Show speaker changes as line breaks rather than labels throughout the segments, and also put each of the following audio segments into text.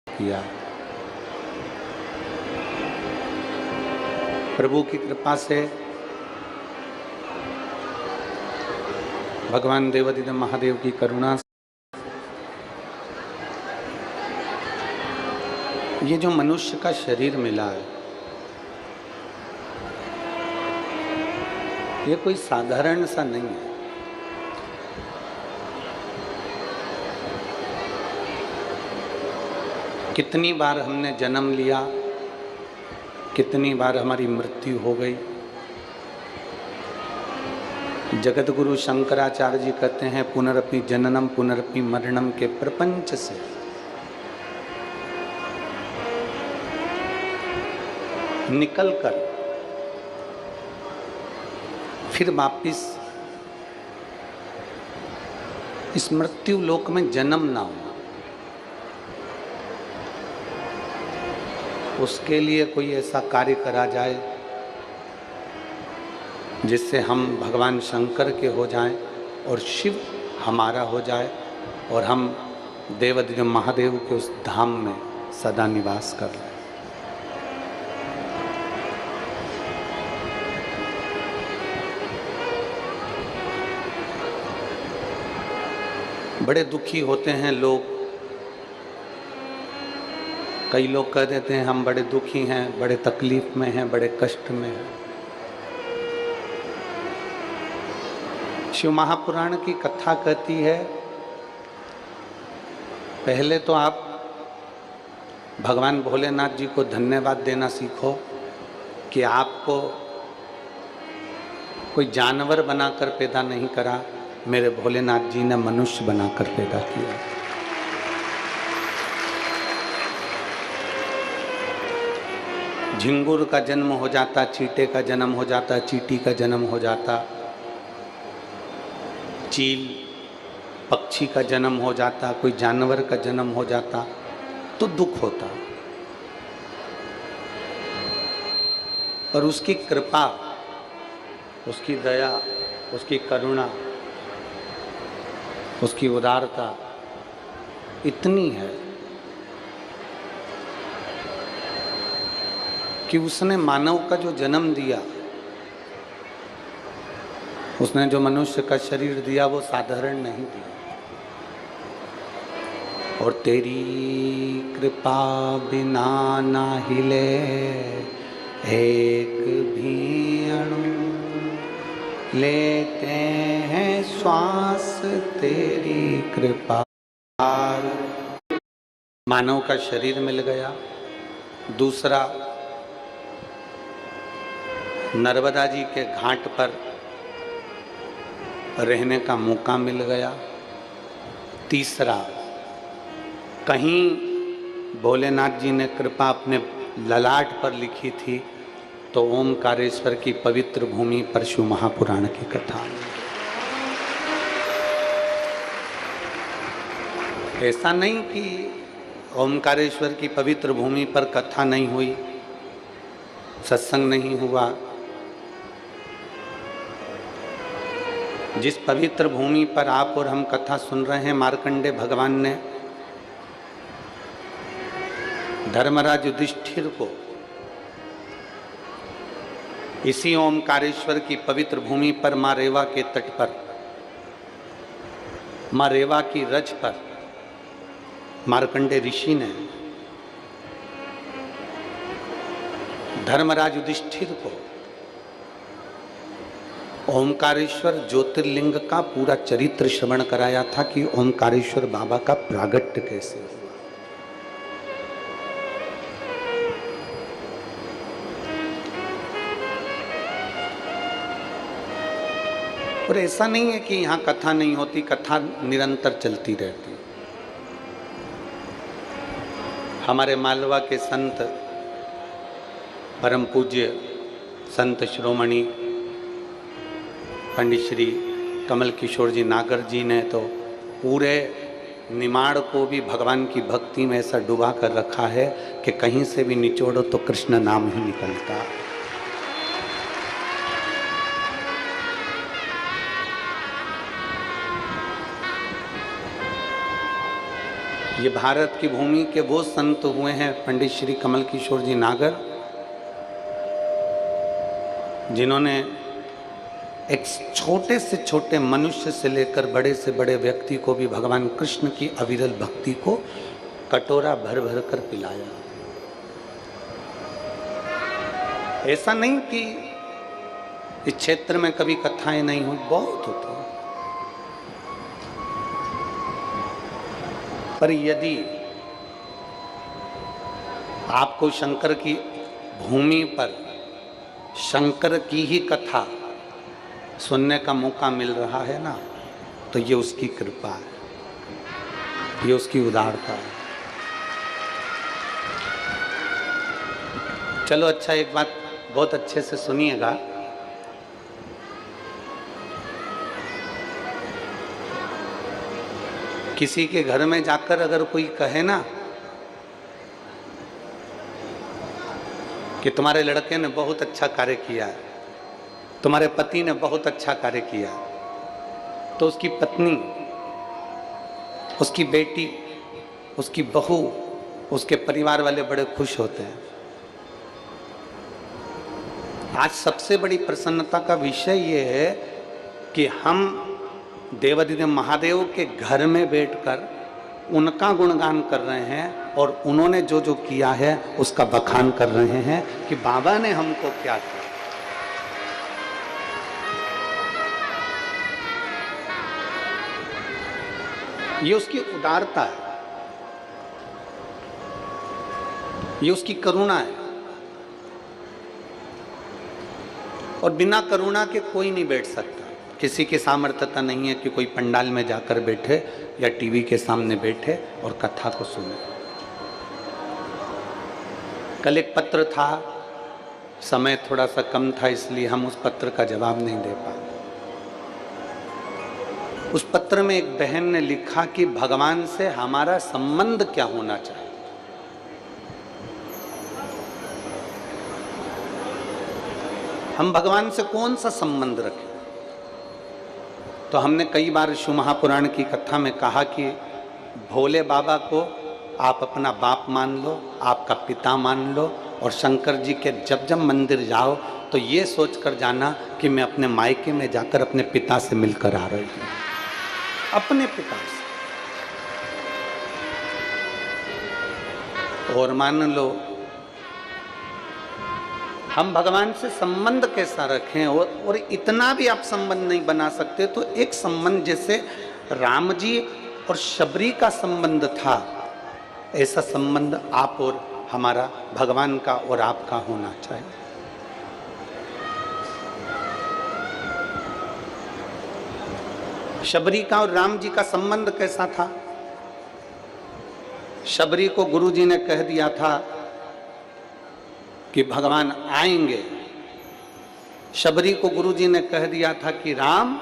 किया। प्रभु की कृपा से भगवान देवाधिदेव महादेव की करुणा से ये जो मनुष्य का शरीर मिला है, ये कोई साधारण सा नहीं है। कितनी बार हमने जन्म लिया, कितनी बार हमारी मृत्यु हो गई। जगत गुरु शंकराचार्य जी कहते हैं पुनरपि जननम पुनरपि मरणम के प्रपंच से निकलकर फिर वापिस इस मृत्यु लोक में जन्म ना हो, उसके लिए कोई ऐसा कार्य करा जाए जिससे हम भगवान शंकर के हो जाएं और शिव हमारा हो जाए और हम देवाधिदेव महादेव के उस धाम में सदा निवास कर लें। बड़े दुखी होते हैं लोग। कई लोग कह देते हैं हम बड़े दुखी हैं, बड़े तकलीफ में हैं, बड़े कष्ट में हैं। शिव महापुराण की कथा कहती है, पहले तो आप भगवान भोलेनाथ जी को धन्यवाद देना सीखो कि आपको कोई जानवर बनाकर पैदा नहीं करा, मेरे भोलेनाथ जी ने मनुष्य बनाकर पैदा किया। झिंगुर का जन्म हो जाता, चींटे का जन्म हो जाता, चींटी का जन्म हो जाता, चील पक्षी का जन्म हो जाता, कोई जानवर का जन्म हो जाता तो दुख होता। पर उसकी कृपा, उसकी दया, उसकी करुणा, उसकी उदारता इतनी है कि उसने मानव का जो जन्म दिया, उसने जो मनुष्य का शरीर दिया वो साधारण नहीं दिया। और तेरी कृपा बिना ना हिले एक भी अणु, लेते हैं श्वास तेरी कृपा। मानव का शरीर मिल गया। दूसरा, नर्मदा जी के घाट पर रहने का मौका मिल गया। तीसरा, कहीं भोलेनाथ जी ने कृपा अपने ललाट पर लिखी थी तो ओमकारेश्वर की पवित्र भूमि पर शिव महापुराण की कथा। ऐसा नहीं कि ओमकारेश्वर की पवित्र भूमि पर कथा नहीं हुई, सत्संग नहीं हुआ। जिस पवित्र भूमि पर आप और हम कथा सुन रहे हैं, मार्कंडे भगवान ने धर्मराज युधिष्ठिर को इसी ओमकारेश्वर की पवित्र भूमि पर माँ रेवा के तट पर, माँ रेवा की रज पर मार्कंडे ऋषि ने धर्मराज युधिष्ठिर को ओमकारेश्वर ज्योतिर्लिंग का पूरा चरित्र श्रवण कराया था कि ओमकारेश्वर बाबा का प्रागट्य कैसे हुआ। और ऐसा नहीं है कि यहाँ कथा नहीं होती, कथा निरंतर चलती रहती। हमारे मालवा के संत, परम पूज्य संत शिरोमणि पंडित श्री कमल किशोर जी नागर जी ने तो पूरे निमाड़ को भी भगवान की भक्ति में ऐसा डुबा कर रखा है कि कहीं से भी निचोड़ो तो कृष्ण नाम ही निकलता। ये भारत की भूमि के वो संत हुए हैं पंडित श्री कमल किशोर जी नागर, जिन्होंने एक छोटे से छोटे मनुष्य से लेकर बड़े से बड़े व्यक्ति को भी भगवान कृष्ण की अविरल भक्ति को कटोरा भर भर कर पिलाया। ऐसा नहीं कि इस क्षेत्र में कभी कथाएं नहीं हुई, बहुत होती, पर यदि आपको शंकर की भूमि पर शंकर की ही कथा सुनने का मौका मिल रहा है ना, तो ये उसकी कृपा है, ये उसकी उदारता है। चलो अच्छा, एक बात बहुत अच्छे से सुनिएगा। किसी के घर में जाकर अगर कोई कहे ना कि तुम्हारे लड़के ने बहुत अच्छा कार्य किया, तुम्हारे पति ने बहुत अच्छा कार्य किया, तो उसकी पत्नी, उसकी बेटी, उसकी बहू, उसके परिवार वाले बड़े खुश होते हैं। आज सबसे बड़ी प्रसन्नता का विषय ये है कि हम देवाधिदेव महादेव के घर में बैठकर उनका गुणगान कर रहे हैं और उन्होंने जो जो किया है उसका बखान कर रहे हैं कि बाबा ने हमको क्या किया। ये उसकी उदारता है, ये उसकी करुणा है, और बिना करुणा के कोई नहीं बैठ सकता। किसी की सामर्थ्यता नहीं है कि कोई पंडाल में जाकर बैठे या टीवी के सामने बैठे और कथा को सुने। कल एक पत्र था, समय थोड़ा सा कम था इसलिए हम उस पत्र का जवाब नहीं दे पाए। उस पत्र में एक बहन ने लिखा कि भगवान से हमारा संबंध क्या होना चाहिए। हम भगवान से कौन सा संबंध रखें? तो हमने कई बार शिव महापुराण की कथा में कहा कि भोले बाबा को आप अपना बाप मान लो, आपका पिता मान लो, और शंकर जी के जब जब मंदिर जाओ तो ये सोचकर जाना कि मैं अपने मायके में जाकर अपने पिता से मिलकर आ रही हूँ, अपने पिता से। और मान लो हम भगवान से संबंध कैसा रखें, और इतना भी आप संबंध नहीं बना सकते तो एक संबंध जैसे राम जी और शबरी का संबंध था, ऐसा संबंध आप और हमारा भगवान का और आपका होना चाहिए। शबरी का और राम जी का संबंध कैसा था? शबरी को गुरुजी ने कह दिया था कि भगवान आएंगे। शबरी को गुरुजी ने कह दिया था कि राम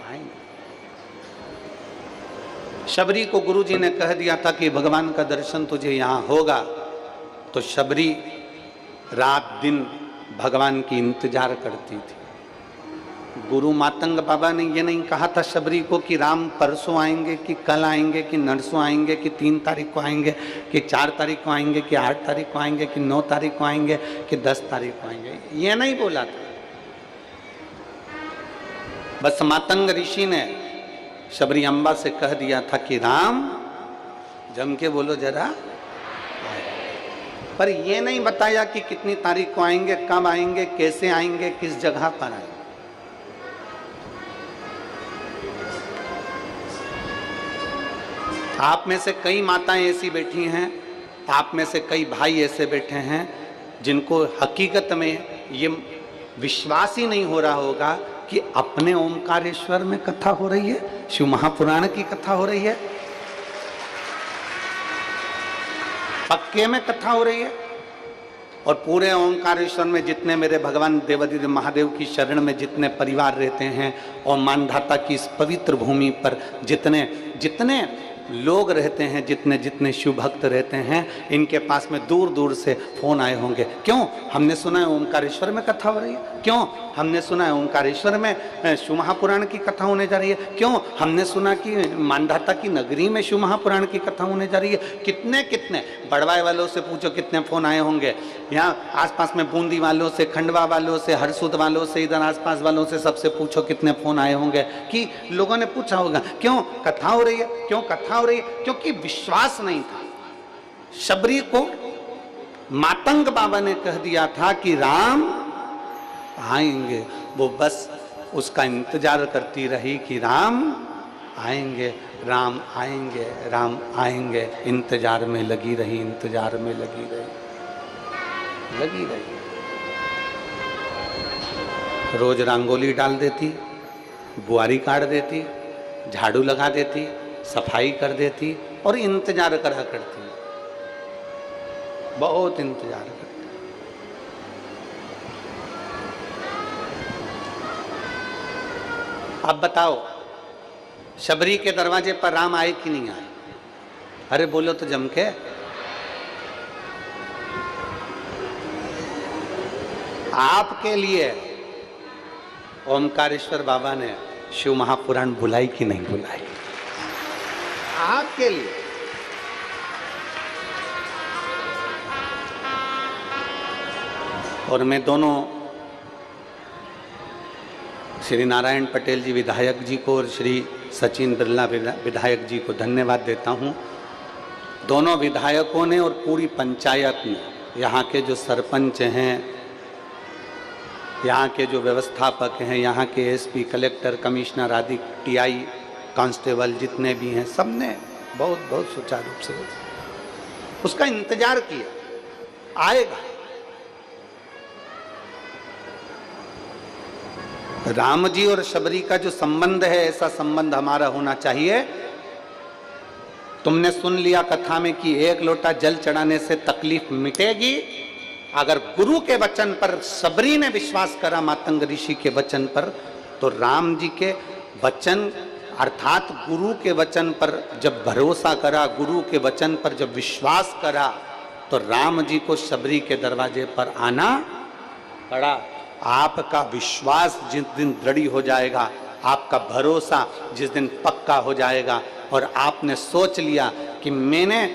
आएंगे। शबरी को गुरुजी ने कह दिया था कि भगवान का दर्शन तुझे यहाँ होगा। तो शबरी रात दिन भगवान की इंतजार करती थी। गुरु मातंग बाबा ने ये नहीं कहा था शबरी को कि राम परसों आएंगे, कि कल आएंगे, कि नरसों आएंगे, कि 3 तारीख को आएंगे, कि 4 तारीख को आएंगे, कि 8 तारीख को आएंगे, कि 9 तारीख को आएंगे, कि 10 तारीख को आएंगे। ये नहीं बोला था। बस मातंग ऋषि ने शबरी अम्बा से कह दिया था कि राम, जम के बोलो जरा, पर ये नहीं बताया कि कितनी तारीख को आएंगे, कब आएंगे, कैसे आएंगे, किस जगह पर आएंगे। आप में से कई माताएं ऐसी बैठी हैं, आप में से कई भाई ऐसे बैठे हैं जिनको हकीकत में ये विश्वास ही नहीं हो रहा होगा कि अपने ओंकारेश्वर में कथा हो रही है, शिव महापुराण की कथा हो रही है, पक्के में कथा हो रही है। और पूरे ओंकारेश्वर में जितने मेरे भगवान देवाधिदेव महादेव की शरण में जितने परिवार रहते हैं और मानधाता की इस पवित्र भूमि पर जितने जितने लोग रहते हैं, जितने जितने शिव भक्त रहते हैं, इनके पास में दूर दूर से फोन आए होंगे। क्यों? हमने सुना है ओमकारेश्वर में कथा हो रही है। क्यों? हमने सुना है ओमकारेश्वर में शिव महापुराण की कथा होने जा रही है। क्यों? हमने सुना कि मानधाता की नगरी में शिव महापुराण की कथा होने जा रही है। कितने कितने बड़वाई वालों से पूछो कितने फोन आए होंगे। यहाँ आसपास में बूंदी वालों से, खंडवा वालों से, हरसुद वालों से, इधर आसपास वालों से, सबसे पूछो कितने फोन आए होंगे कि लोगों ने पूछा होगा क्यों कथा हो रही है, क्यों कथा हो रही है? क्योंकि विश्वास नहीं था। शबरी को मातंग बाबा ने कह दिया था कि राम आएंगे, वो बस उसका इंतजार करती रही कि राम आएंगे, राम आएंगे, राम आएंगे। इंतजार में लगी रही, इंतजार में लगी रही। रोज रंगोली डाल देती, बुआरी काट देती, झाड़ू लगा देती, सफाई कर देती और इंतजार करा करती, बहुत इंतजार करती। अब बताओ शबरी के दरवाजे पर राम आए कि नहीं आए? अरे बोलो तो जम के। आपके लिए ओमकारेश्वर बाबा ने शिव महापुराण बुलाई कि नहीं बुलाई? आपके लिए। और मैं दोनों श्री नारायण पटेल जी विधायक जी को और श्री सचिन बिरला विधायक जी को धन्यवाद देता हूँ। दोनों विधायकों ने और पूरी पंचायत ने, यहाँ के जो सरपंच हैं, यहाँ के जो व्यवस्थापक हैं, यहाँ के एसपी, कलेक्टर, कमिश्नर आदि, टीआई, कांस्टेबल जितने भी हैं, सब ने बहुत बहुत सुचारू रूप से उसका इंतजार किया, आएगा। राम जी और शबरी का जो संबंध है, ऐसा संबंध हमारा होना चाहिए। तुमने सुन लिया कथा में कि एक लोटा जल चढ़ाने से तकलीफ मिटेगी। अगर गुरु के वचन पर शबरी ने विश्वास करा, मातंग ऋषि के वचन पर, तो राम जी के वचन अर्थात गुरु के वचन पर जब भरोसा करा, गुरु के वचन पर जब विश्वास करा, तो राम जी को शबरी के दरवाजे पर आना पड़ा। आपका विश्वास जिस दिन दृढ़ हो जाएगा, आपका भरोसा जिस दिन पक्का हो जाएगा और आपने सोच लिया कि मैंने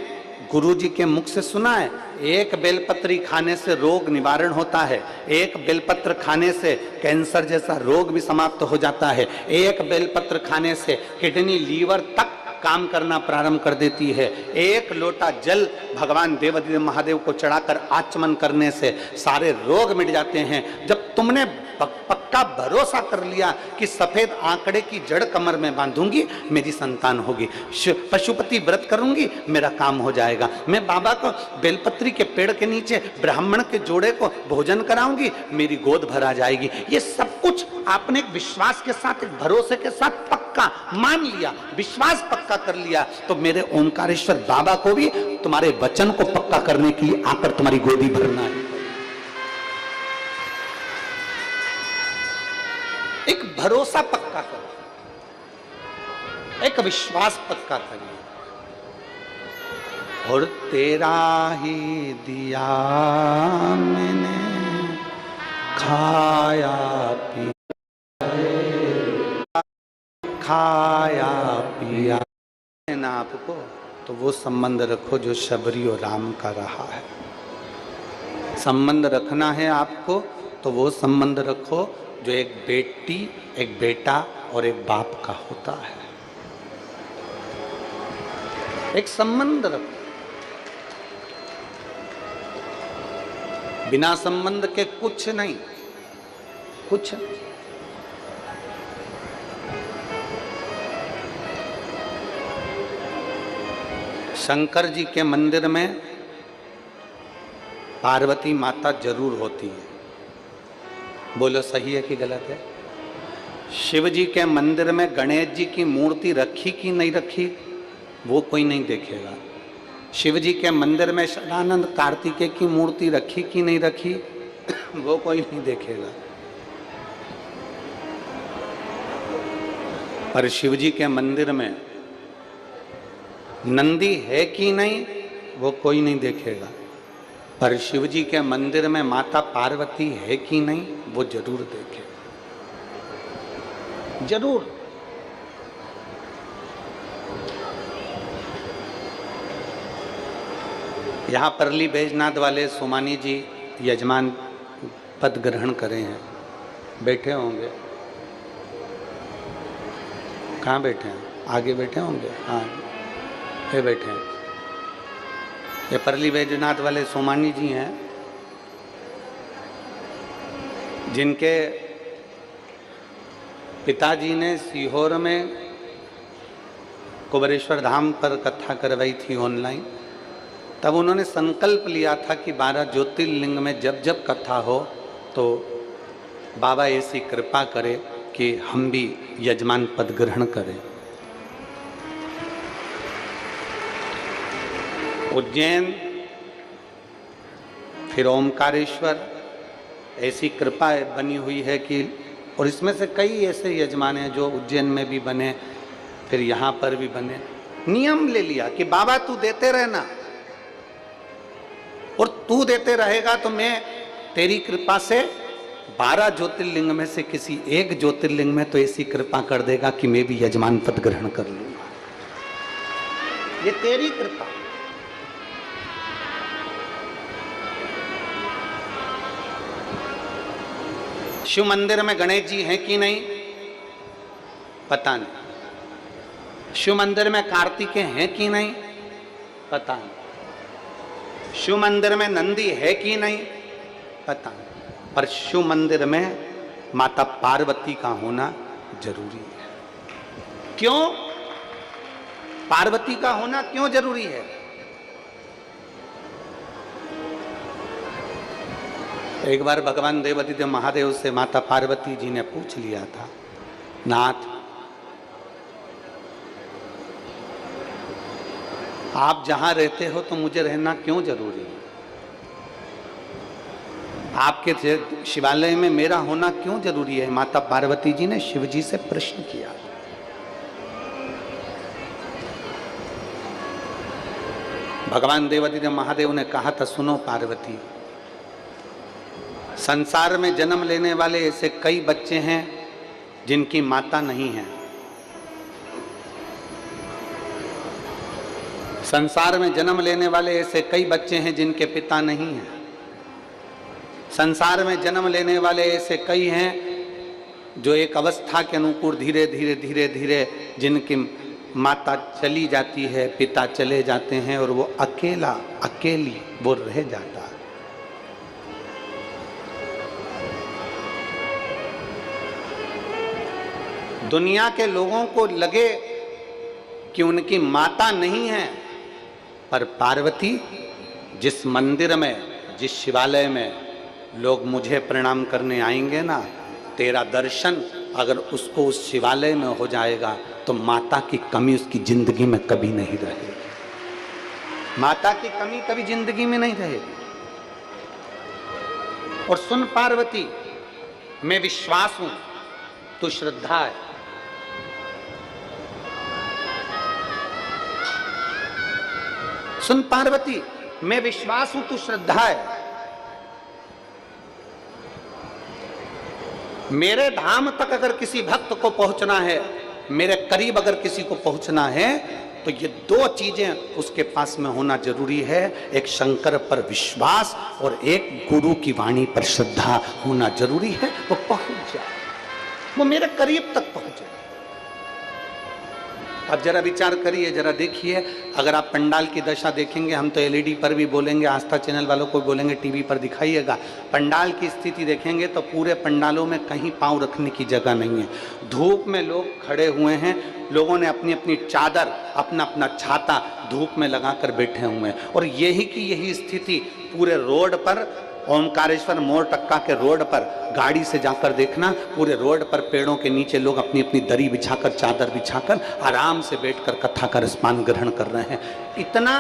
गुरु जी के मुख से सुना है, एक बेलपत्री खाने से रोग निवारण होता है, एक बेलपत्र खाने से कैंसर जैसा रोग भी समाप्त हो जाता है, एक बेलपत्र खाने से किडनी, लीवर तक काम करना प्रारंभ कर देती है, एक लोटा जल भगवान देवादिदेव महादेव को चढ़ाकर आचमन करने से सारे रोग मिट जाते हैं। जब तुमने पक्का भरोसा कर लिया कि सफेद आंकड़े की जड़ कमर में बांधूंगी, मेरी संतान होगी, पशुपति व्रत करूंगी, मेरा काम हो जाएगा, मैं बाबा को बेलपत्री के पेड़ के नीचे ब्राह्मण के जोड़े को भोजन कराऊंगी, मेरी गोद भरा जाएगी, ये सब कुछ आपने एक विश्वास के साथ, एक भरोसे के साथ पक्का मान लिया, विश्वास पक्का कर लिया, तो मेरे ओमकारेश्वर बाबा को भी तुम्हारे वचन को पक्का करने के लिए आकर तुम्हारी गोदी भरना है। एक भरोसा पक्का करो, एक विश्वास पक्का करिए। और तेरा ही दिया मैंने खाया पिया ना आपको, तो वो संबंध रखो जो शबरी और राम का रहा है। संबंध रखना है आपको तो वो संबंध रखो जो एक बेटी, एक बेटा और एक बाप का होता है। एक संबंध रखो, बिना संबंध के कुछ नहीं, कुछ नहीं। शंकर जी के मंदिर में पार्वती माता जरूर होती है, बोलो सही है कि गलत है? शिव जी के मंदिर में गणेश जी की मूर्ति रखी कि नहीं रखी, वो कोई नहीं देखेगा। शिव जी के मंदिर में सदानंद कार्तिकेय की मूर्ति रखी कि नहीं रखी, वो कोई नहीं देखेगा। पर शिव जी के मंदिर में नंदी है कि नहीं वो कोई नहीं देखेगा, पर शिव जी के मंदिर में माता पार्वती है कि नहीं वो जरूर देखेगा, जरूर। यहाँ परली बैजनाथ वाले सोमानी जी यजमान पद ग्रहण करे हैं, बैठे होंगे। कहाँ बैठे हैं? आगे बैठे होंगे। हाँ, ये बैठे हैं। ये परली बैजनाथ वाले सोमानी जी हैं, जिनके पिताजी ने सीहोर में कुबेरेश्वर धाम पर कथा करवाई थी ऑनलाइन। तब उन्होंने संकल्प लिया था कि 12 ज्योतिर्लिंग में जब जब कथा हो तो बाबा ऐसी कृपा करे कि हम भी यजमान पद ग्रहण करें। उज्जैन, फिर ओमकारेश्वर, ऐसी कृपा बनी हुई है कि, और इसमें से कई ऐसे यजमान हैं जो उज्जैन में भी बने, फिर यहाँ पर भी बने। नियम ले लिया कि बाबा तू देते रहना, और तू देते रहेगा तो मैं तेरी कृपा से 12 ज्योतिर्लिंग में से किसी एक ज्योतिर्लिंग में तो ऐसी कृपा कर देगा कि मैं भी यजमान पद ग्रहण कर लूंगा। ये तेरी कृपा। शिव मंदिर में गणेश जी हैं कि नहीं पता नहीं। शिव मंदिर में कार्तिकेय हैं कि नहीं पता नहीं। शिव मंदिर में नंदी है कि नहीं पता नहीं, पर शिव मंदिर में माता पार्वती का होना जरूरी है। क्यों पार्वती का होना क्यों जरूरी है? एक बार भगवान देवादिदेव महादेव से माता पार्वती जी ने पूछ लिया था, नाथ आप जहां रहते हो तो मुझे रहना क्यों जरूरी है? आपके शिवालय में मेरा होना क्यों जरूरी है? माता पार्वती जी ने शिव जी से प्रश्न किया। भगवान देवादिदेव महादेव ने कहा था, सुनो पार्वती, संसार में जन्म लेने वाले ऐसे कई बच्चे हैं जिनकी माता नहीं है। संसार में जन्म लेने वाले ऐसे कई बच्चे हैं जिनके पिता नहीं हैं। संसार में जन्म लेने वाले ऐसे कई हैं जो एक अवस्था के अनुकूल धीरे धीरे धीरे धीरे जिनकी माता चली जाती है, पिता चले जाते हैं और वो अकेला अकेली वो रह जाता है। दुनिया के लोगों को लगे कि उनकी माता नहीं है, पर पार्वती जिस मंदिर में, जिस शिवालय में लोग मुझे प्रणाम करने आएंगे ना, तेरा दर्शन अगर उसको उस शिवालय में हो जाएगा तो माता की कमी उसकी जिंदगी में कभी नहीं रहेगी। माता की कमी कभी जिंदगी में नहीं रहेगी। और सुन पार्वती, मैं विश्वास हूं तू श्रद्धा है। सुन पार्वती, मैं विश्वास हूं तू श्रद्धा है। मेरे धाम तक अगर किसी भक्त को पहुंचना है, मेरे करीब अगर किसी को पहुंचना है, तो ये दो चीजें उसके पास में होना जरूरी है। एक शंकर पर विश्वास और एक गुरु की वाणी पर श्रद्धा होना जरूरी है। वो पहुंच जाए, वो मेरे करीब तक पहुंचे। अब जरा विचार करिए, जरा देखिए, अगर आप पंडाल की दशा देखेंगे, हम तो एलईडी पर भी बोलेंगे, आस्था चैनल वालों को बोलेंगे, टीवी पर दिखाइएगा, पंडाल की स्थिति देखेंगे तो पूरे पंडालों में कहीं पांव रखने की जगह नहीं है। धूप में लोग खड़े हुए हैं, लोगों ने अपनी अपनी चादर, अपना अपना छाता धूप में लगाकर बैठे हुए हैं। और यही की यही स्थिति पूरे रोड पर, ओमकारेश्वर मोड़ टक्का के रोड पर गाड़ी से जाकर देखना, पूरे रोड पर पेड़ों के नीचे लोग अपनी अपनी दरी बिछाकर, चादर बिछाकर आराम से बैठकर कथा का रसपान ग्रहण कर रहे हैं। इतना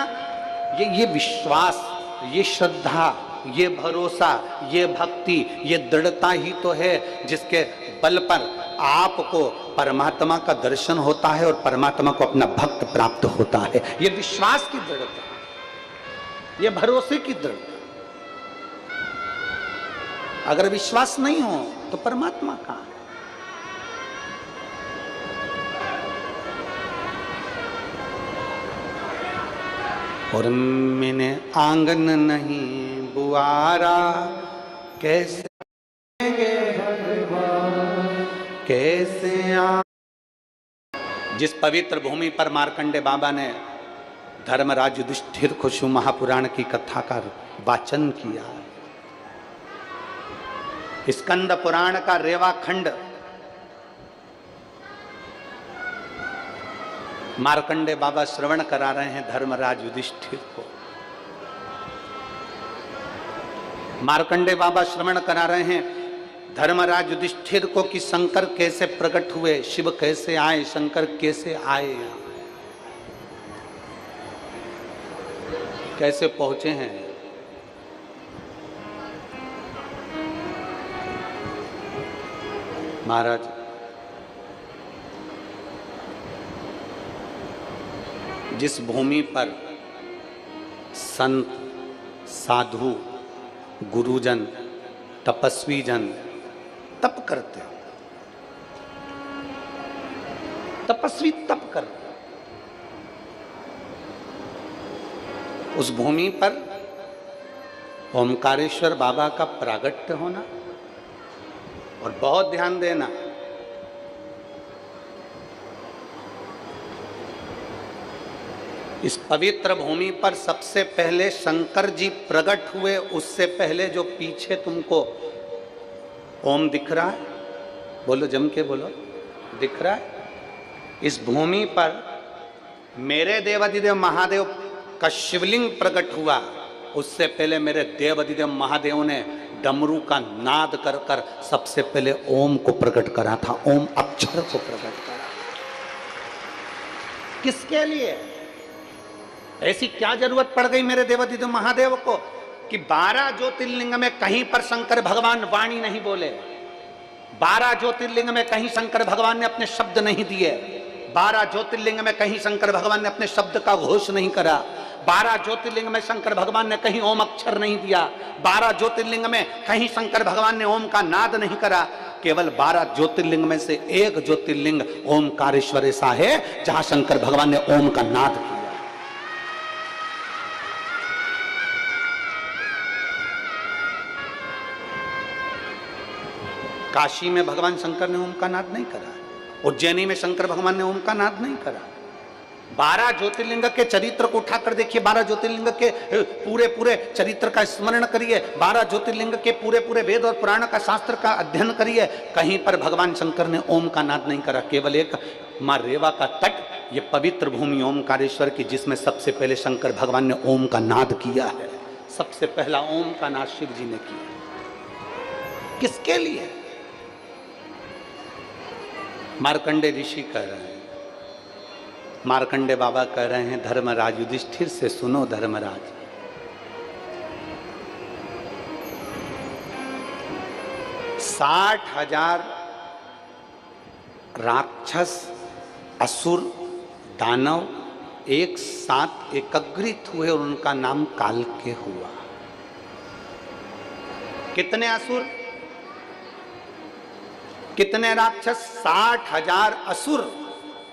ये विश्वास, ये श्रद्धा, ये भरोसा, ये भक्ति, ये दृढ़ता ही तो है जिसके बल पर आपको परमात्मा का दर्शन होता है और परमात्मा को अपना भक्त प्राप्त होता है। ये विश्वास की दृढ़ता, ये भरोसे की दृढ़ता। अगर विश्वास नहीं हो तो परमात्मा कहां है? और मैंने आंगन नहीं बुआरा, कैसे कैसे जिस पवित्र भूमि पर मार्कंडे बाबा ने धर्मराज युधिष्ठिर को शिव महापुराण की कथा का वाचन किया, स्कंद पुराण का रेवा खंड मार्कंडे बाबा श्रवण करा रहे हैं धर्मराज युधिष्ठिर को। मार्कंडे बाबा श्रवण करा रहे हैं धर्मराज युधिष्ठिर को कि शंकर कैसे प्रकट हुए, शिव कैसे आए, शंकर कैसे आए, कैसे पहुंचे हैं। महाराज जिस भूमि पर संत, साधु, गुरुजन, तपस्वी जन तप करते हो, तपस्वी तप कर, उस भूमि पर ओमकारेश्वर बाबा का प्रागट्य होना, और बहुत ध्यान देना, इस पवित्र भूमि पर सबसे पहले शंकर जी प्रकट हुए। उससे पहले जो पीछे तुमको ओम दिख रहा है, बोलो जम के बोलो, दिख रहा है, इस भूमि पर मेरे देवाधिदेव महादेव का शिवलिंग प्रकट हुआ। उससे पहले मेरे देवाधिदेव महादेव ने डमरू का नाद कर कर सबसे पहले ओम को प्रकट करा था, ओम अक्षर को प्रकट करा। किसके लिए? ऐसी क्या जरूरत पड़ गई मेरे देवाधिदेव महादेव को कि 12 ज्योतिर्लिंग में कहीं पर शंकर भगवान वाणी नहीं बोले, 12 ज्योतिर्लिंग में कहीं शंकर भगवान ने अपने शब्द नहीं दिए, 12 ज्योतिर्लिंग में कहीं शंकर भगवान ने अपने शब्द का घोष नहीं करा, 12 ज्योतिर्लिंग में शंकर भगवान ने कहीं ओम अक्षर नहीं दिया, 12 ज्योतिर्लिंग में कहीं शंकर भगवान ने ओम का नाद नहीं करा। केवल 12 ज्योतिर्लिंग में से एक ज्योतिर्लिंग ओमकारेश्वर ऐसा है जहां शंकर भगवान ने ओम का नाद किया। काशी में भगवान शंकर ने ओम का नाद नहीं करा, उज्जैनी में शंकर भगवान ने ओम का नाद नहीं करा। 12 ज्योतिर्लिंग के चरित्र को उठाकर देखिए, 12 ज्योतिर्लिंग के पूरे पूरे चरित्र का स्मरण करिए, 12 ज्योतिर्लिंग के पूरे पूरे वेद और पुराण का शास्त्र का अध्ययन करिए, कहीं पर भगवान शंकर ने ओम का नाद नहीं करा। केवल एक माँ रेवा का तट, ये पवित्र भूमि ओमकारेश्वर की, जिसमें सबसे पहले शंकर भगवान ने ओम का नाद किया है। सबसे पहला ओम का नाद शिव जी ने किया। किसके लिए? मार्कंडे ऋषि कह रहे हैं, मार्कंडे बाबा कह रहे हैं धर्मराज युधिष्ठिर से, सुनो धर्मराज, साठ 60,000 राक्षस, असुर, दानव एक साथ एकत्रित हुए और उनका नाम कालके हुआ। कितने असुर, कितने राक्षस? 60,000 असुर,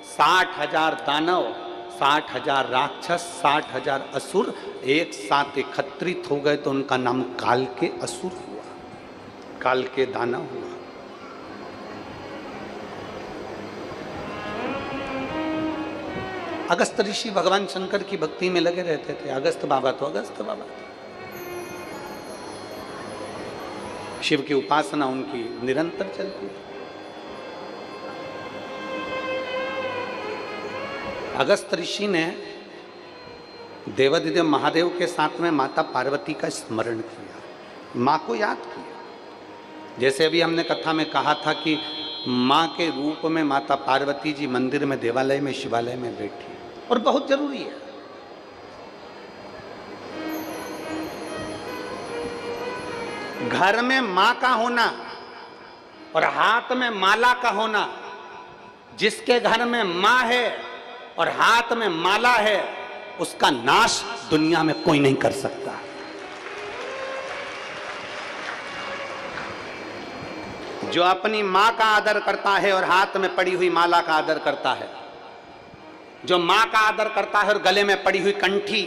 60,000 दानव, 60,000 राक्षस, 60,000 असुर एक साथ एकत्रित हो गए तो उनका नाम कालके असुर हुआ, कालके दानव हुआ। अगस्त ऋषि भगवान शंकर की भक्ति में लगे रहते थे। अगस्त बाबा तो अगस्त बाबा थे, शिव की उपासना उनकी निरंतर चलती थी। अगस्त ऋषि ने देवाधिदेव महादेव के साथ में माता पार्वती का स्मरण किया, माँ को याद किया। जैसे अभी हमने कथा में कहा था कि माँ के रूप में माता पार्वती जी मंदिर में, देवालय में, शिवालय में बैठी, और बहुत जरूरी है। घर में माँ का होना और हाथ में माला का होना, जिसके घर में मां है और हाथ में माला है, उसका नाश दुनिया में कोई नहीं कर सकता। जो अपनी मां का आदर करता है और हाथ में पड़ी हुई माला का आदर करता है, जो मां का आदर करता है और गले में पड़ी हुई कंठी,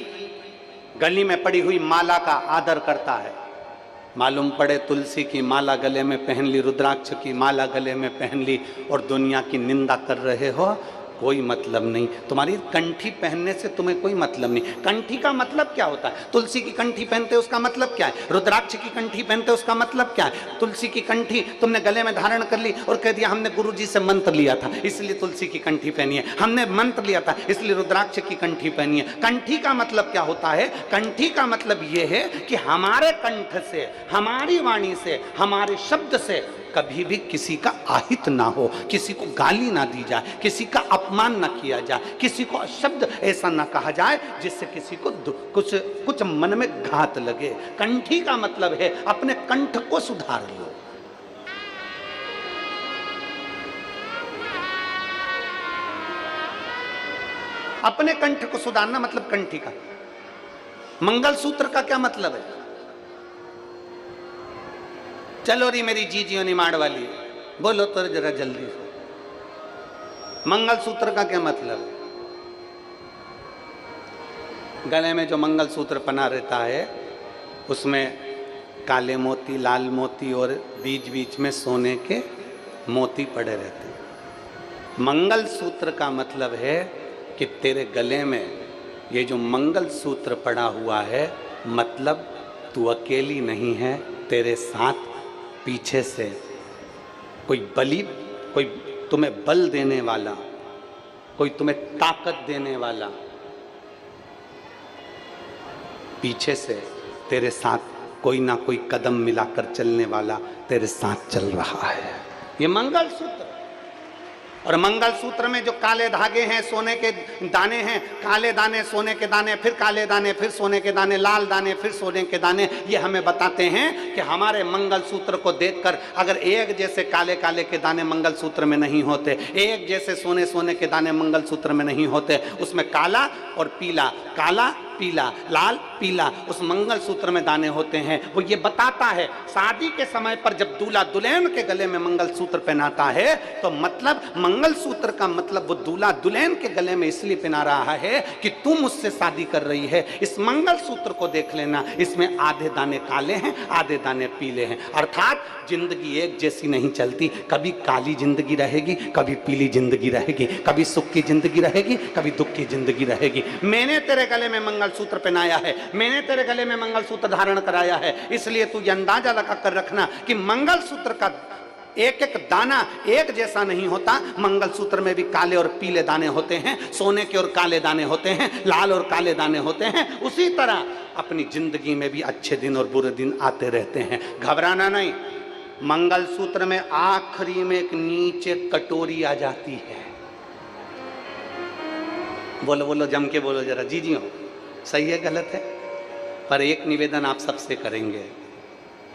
गली में पड़ी हुई माला का आदर करता है, मालूम पड़े तुलसी की माला गले में पहन ली, रुद्राक्ष की माला गले में पहन ली और दुनिया की निंदा कर रहे हो, कोई मतलब नहीं। तुम्हारी कंठी पहनने से तुम्हें कोई मतलब नहीं। कंठी का मतलब क्या होता है? तुलसी की कंठी पहनते उसका मतलब क्या है? रुद्राक्ष की कंठी पहनते उसका मतलब क्या है? तुलसी की कंठी तुमने गले में धारण कर ली और कह दिया हमने गुरुजी से मंत्र लिया था इसलिए तुलसी की कंठी पहनी है, हमने मंत्र लिया था इसलिए रुद्राक्ष की कंठी पहनी है। कंठी का मतलब क्या होता है? कंठी का मतलब यह है कि हमारे कंठ से, हमारी वाणी से, हमारे शब्द से कभी भी किसी का आहित ना हो, किसी को गाली ना दी जाए, किसी का अपमान ना किया जाए, किसी को शब्द ऐसा ना कहा जाए जिससे किसी को कुछ मन में घात लगे। कंठी का मतलब है अपने कंठ को सुधार लो। अपने कंठ को सुधारना मतलब कंठी का। मंगलसूत्र का क्या मतलब है? चलो री मेरी जीजियो निमाड़ वाली, बोलो तो जरा जल्दी से। मंगलसूत्र का क्या मतलब है? गले में जो मंगलसूत्र पहना रहता है उसमें काले मोती, लाल मोती और बीच बीच में सोने के मोती पड़े रहते हैं। मंगलसूत्र का मतलब है कि तेरे गले में ये जो मंगलसूत्र पड़ा हुआ है, मतलब तू अकेली नहीं है, तेरे साथ पीछे से कोई तुम्हें बल देने वाला, कोई तुम्हें ताकत देने वाला, पीछे से तेरे साथ कोई ना कोई कदम मिलाकर चलने वाला तेरे साथ चल रहा है। ये मंगलसूत्र। और मंगलसूत्र में जो काले धागे हैं, सोने के दाने हैं, काले दाने, सोने के दाने, फिर काले दाने, फिर सोने के दाने, लाल दाने, फिर सोने के दाने, ये हमें बताते हैं कि हमारे मंगलसूत्र को देखकर अगर एक जैसे काले काले के दाने मंगलसूत्र में नहीं होते, एक जैसे सोने सोने के दाने मंगलसूत्र में नहीं होते, उसमें काला और पीला, काला पीला, लाल पीला उस मंगलसूत्र में दाने होते हैं। वो ये बताता है शादी के समय पर जब दूल्हा दुल्हन के गले में मंगलसूत्र पहनाता है तो मतलब मंगलसूत्र का मतलब वो दूल्हा दुल्हन के गले में इसलिए पहना रहा है कि तुम मुझसे शादी कर रही है। इस मंगलसूत्र को देख लेना, इसमें आधे दाने काले हैं, आधे दाने पीले हैं। अर्थात जिंदगी एक जैसी नहीं चलती, कभी काली जिंदगी रहेगी, कभी पीली जिंदगी रहेगी, कभी सुख की जिंदगी रहेगी, कभी दुख की जिंदगी रहेगी। मैंने तेरे गले में मंगलसूत्र पहनाया है, मैंने तेरे गले में मंगलसूत्र धारण कराया है, इसलिए तू ये अंदाजा लगा कर रखना कि मंगलसूत्र का एक एक दाना एक जैसा नहीं होता। मंगलसूत्र में भी काले और पीले दाने होते हैं, सोने के और काले दाने होते हैं, लाल और काले दाने होते हैं। उसी तरह अपनी जिंदगी में भी अच्छे दिन और बुरे दिन आते रहते हैं, घबराना नहीं। मंगलसूत्र में आखिरी में एक नीचे कटोरी आ जाती है। बोलो बोलो, जम के बोलो जरा, जी हो, सही है गलत है? पर एक निवेदन आप सबसे करेंगे,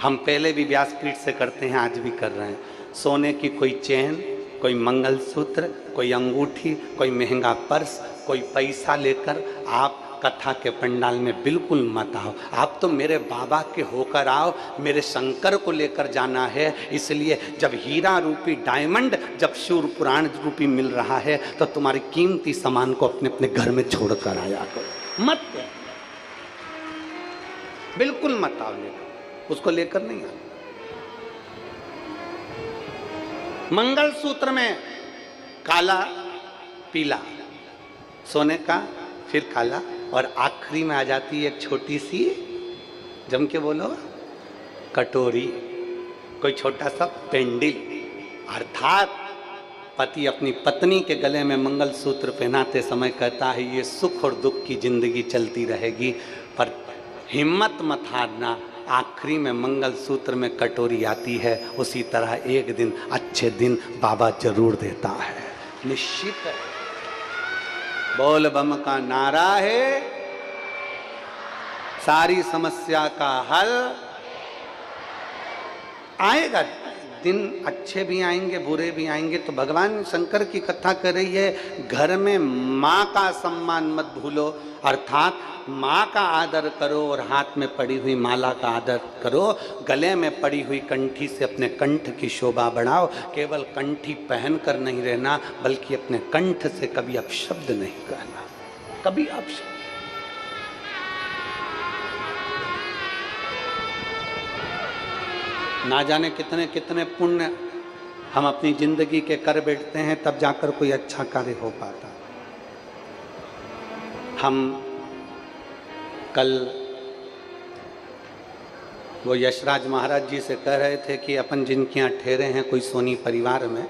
हम पहले भी व्यासपीठ से करते हैं, आज भी कर रहे हैं। सोने की कोई चेन, कोई मंगलसूत्र, कोई अंगूठी, कोई महंगा पर्स, कोई पैसा लेकर आप कथा के पंडाल में बिल्कुल मत आओ। आप तो मेरे बाबा के होकर आओ, मेरे शंकर को लेकर जाना है। इसलिए जब हीरा रूपी डायमंड, जब शिव पुराण रूपी मिल रहा है तो तुम्हारी कीमती सामान को अपने अपने घर में छोड़कर आया करो, मत बिल्कुल मत आओ, उसको लेकर नहीं आओ। मंगलसूत्र में काला पीला, सोने का, फिर काला, और आखिरी में आ जाती है एक छोटी सी, जम के बोलो, कटोरी, कोई छोटा सा पेंडिल। अर्थात पति अपनी पत्नी के गले में मंगलसूत्र पहनाते समय कहता है ये सुख और दुख की जिंदगी चलती रहेगी, पर हिम्मत मत हारना, आखिरी में मंगलसूत्र में कटोरी आती है। उसी तरह एक दिन अच्छे दिन बाबा जरूर देता है, निश्चित है। बोल बम का नारा है, सारी समस्या का हल आएगा। दिन अच्छे भी आएंगे बुरे भी आएंगे। तो भगवान शंकर की कथा कर रही है, घर में माँ का सम्मान मत भूलो, अर्थात माँ का आदर करो और हाथ में पड़ी हुई माला का आदर करो। गले में पड़ी हुई कंठी से अपने कंठ की शोभा बढ़ाओ। केवल कंठी पहन कर नहीं रहना, बल्कि अपने कंठ से कभी अपशब्द नहीं कहना, कभी अपशब्द। ना जाने कितने कितने पुण्य हम अपनी जिंदगी के कर बैठते हैं, तब जाकर कोई अच्छा कार्य हो पाता। हम कल वो यशराज महाराज जी से कह रहे थे कि अपन जिनके यहाँ ठहरे हैं कोई सोनी परिवार में,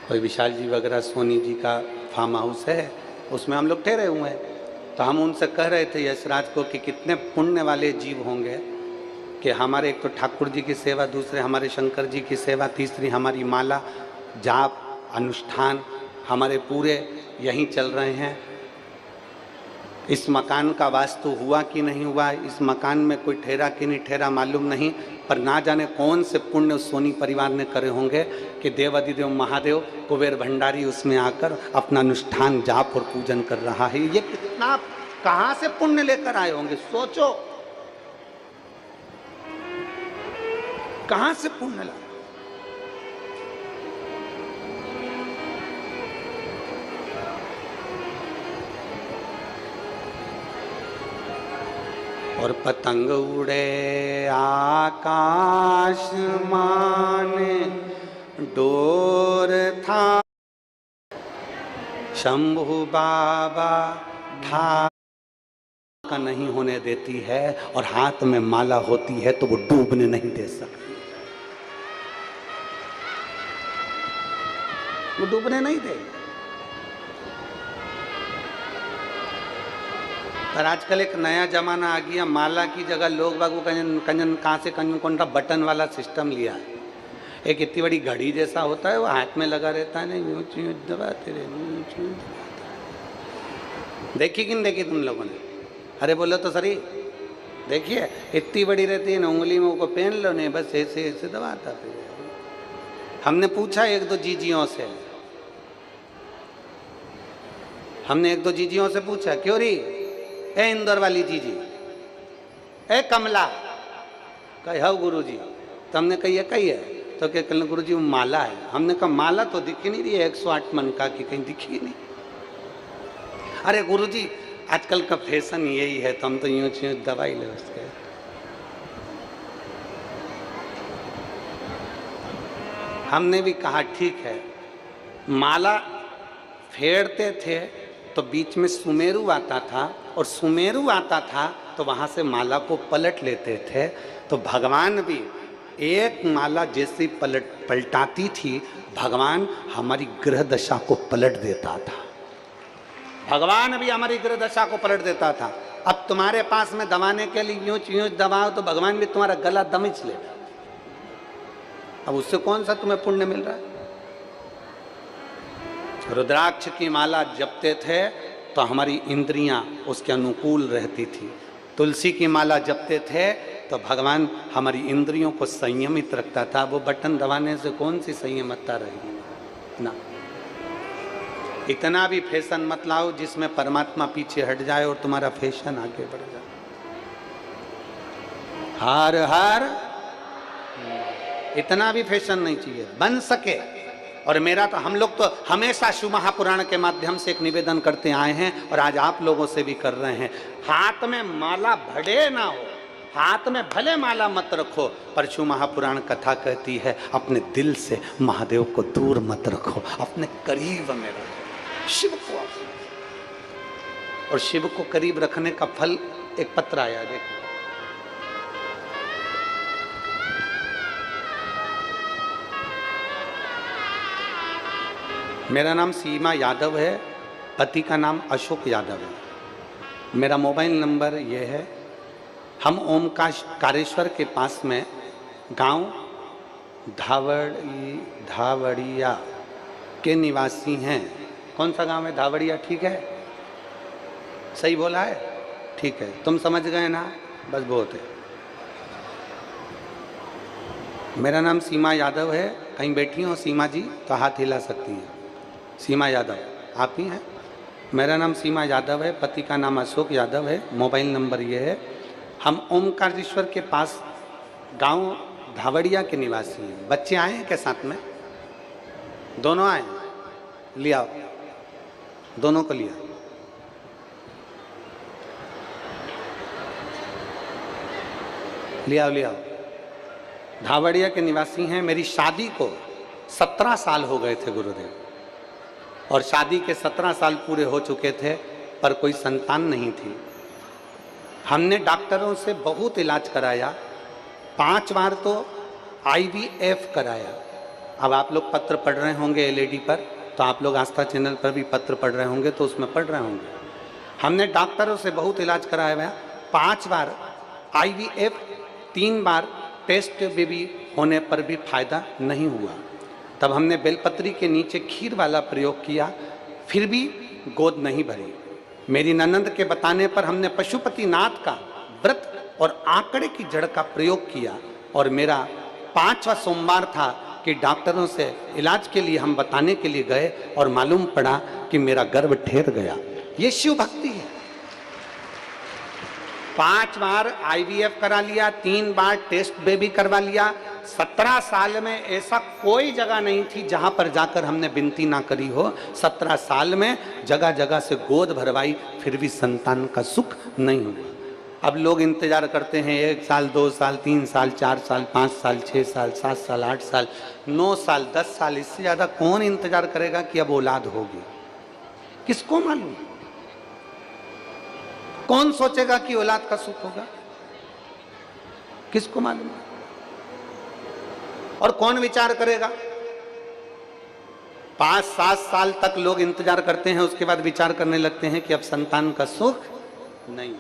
कोई विशाल जी वगैरह सोनी जी का फार्म हाउस है, उसमें हम लोग ठहरे हुए हैं। तो हम उनसे कह रहे थे यशराज को कि कितने पुण्य वाले जीव होंगे कि हमारे एक तो ठाकुर जी की सेवा, दूसरे हमारे शंकर जी की सेवा, तीसरी हमारी माला जाप अनुष्ठान हमारे पूरे यहीं चल रहे हैं। इस मकान का वास्तु हुआ कि नहीं हुआ, इस मकान में कोई ठहरा कि नहीं ठहरा मालूम नहीं, पर ना जाने कौन से पुण्य उस सोनी परिवार ने करे होंगे कि देवादिदेव महादेव कुबेर भंडारी उसमें आकर अपना अनुष्ठान जाप और पूजन कर रहा है। ये कितना कहाँ से पुण्य लेकर आए होंगे, सोचो कहां से पुण्य ला। और पतंग उड़े आकाश माने डोर था, शंभु बाबा ठा का नहीं होने देती है, और हाथ में माला होती है तो वो डूबने नहीं दे सकती, वो डूबने नहीं दे। पर आजकल एक नया जमाना आ गया, माला की जगह लोग बागू कंजन कहाँ से कंजन कौन सा बटन वाला सिस्टम लिया है। एक इतनी बड़ी घड़ी जैसा होता है, वो हाथ में लगा रहता है, नहीं यूं यूं दबाते रहे। देखी कि नहीं देखी तुम लोगों ने? अरे बोलो तो सही, देखिए इतनी बड़ी रहती है ना, उंगली में वो पहन लो, नहीं बस ऐसे ऐसे दबाता फिर। हमने पूछा एक दो जीजियों से, हमने एक दो जीजियों से पूछा, क्यों री ए इंदौर वाली जीजी, ए कमला, कही हाँ गुरु जी। तो हमने कही है, कही है? तो क्या कहने गुरु जी वो माला है। हमने कहा माला तो दिख ही नहीं रही है 108 मन का, कि कहीं दिखी ही नहीं। अरे गुरु जी आजकल का फैशन यही है, तो हम तो यूं यूं दवाई ले उसके। हमने भी कहा ठीक है, माला फेरते थे तो बीच में सुमेरु आता था, और सुमेरु आता था तो वहाँ से माला को पलट लेते थे। तो भगवान भी एक माला जैसी पलटाती थी, भगवान हमारी ग्रह दशा को पलट देता था। भगवान भी हमारी ग्रह दशा को पलट देता था। अब तुम्हारे पास में दबाने के लिए यूं यूं दबाओ तो भगवान भी तुम्हारा गला दमिच ले। अब उससे कौन सा तुम्हें पुण्य मिल रहा है? रुद्राक्ष की माला जपते थे तो हमारी इंद्रियां उसके अनुकूल रहती थी। तुलसी की माला जपते थे तो भगवान हमारी इंद्रियों को संयमित रखता था। वो बटन दबाने से कौन सी संयमता रहेगी ना। इतना भी फैशन मत लाओ जिसमें परमात्मा पीछे हट जाए और तुम्हारा फैशन आगे बढ़ जाए। हर हर इतना भी फैशन नहीं चाहिए, बन सके। और मेरा तो, हम लोग तो हमेशा शिव महापुराण के माध्यम से एक निवेदन करते आए हैं और आज आप लोगों से भी कर रहे हैं, हाथ में माला भले ना हो, हाथ में भले माला मत रखो, पर शिव महापुराण कथा कहती है अपने दिल से महादेव को दूर मत रखो, अपने करीब में रखो शिव को। और शिव को करीब रखने का फल, एक पत्र आया देखो, मेरा नाम सीमा यादव है, पति का नाम अशोक यादव है। मेरा मोबाइल नंबर ये है। हम ओमकारेश्वर के पास में गांव धावड़िया के निवासी हैं। कौन सा गांव है? धावड़िया, ठीक है? सही बोला है? ठीक है, तुम समझ गए ना, बस बहुत है। मेरा नाम सीमा यादव है। कहीं बैठी हो सीमा जी तो हाथ हिला सकती हैं। सीमा यादव आप ही हैं? मेरा नाम सीमा यादव है, पति का नाम अशोक यादव है, मोबाइल नंबर ये है। हम ओमकारेश्वर के पास गांव धावड़िया के निवासी हैं। बच्चे आए हैं क्या साथ में? दोनों आए? लिया, दोनों को लिया। लिया लिया। धावड़िया के निवासी हैं। मेरी शादी को 17 साल हो गए थे गुरुदेव, और शादी के 17 साल पूरे हो चुके थे पर कोई संतान नहीं थी। हमने डॉक्टरों से बहुत इलाज कराया, 5 बार तो IVF कराया। अब आप लोग पत्र पढ़ रहे होंगे LED पर, तो आप लोग आस्था चैनल पर भी पत्र पढ़ रहे होंगे, तो उसमें पढ़ रहे होंगे। हमने डॉक्टरों से बहुत इलाज कराया, 5 बार IVF, 3 बार टेस्ट बेबी होने पर भी फायदा नहीं हुआ। तब हमने बेलपत्री के नीचे खीर वाला प्रयोग किया, फिर भी गोद नहीं भरी। मेरी ननंद के बताने पर हमने पशुपतिनाथ का व्रत और आंकड़े की जड़ का प्रयोग किया, और मेरा 5वां सोमवार था कि डॉक्टरों से इलाज के लिए हम बताने के लिए गए और मालूम पड़ा कि मेरा गर्भ ठहर गया। ये शिव भक्ति है। 5 बार IVF करा लिया, 3 बार टेस्ट बेबी करवा लिया। 17 साल में ऐसा कोई जगह नहीं थी जहां पर जाकर हमने विनती ना करी हो। 17 साल में जगह जगह से गोद भरवाई, फिर भी संतान का सुख नहीं हुआ। अब लोग इंतजार करते हैं 1 साल, 2 साल, 3 साल, 4 साल, 5 साल, 6 साल, 7 साल, 8 साल, 9 साल, 10 साल। इससे ज्यादा कौन इंतजार करेगा कि अब औलाद होगी? किसको मालूम? कौन सोचेगा कि औलाद का सुख होगा? किसको मालूम? और कौन विचार करेगा? 5-7 साल तक लोग इंतजार करते हैं, उसके बाद विचार करने लगते हैं कि अब संतान का सुख नहीं।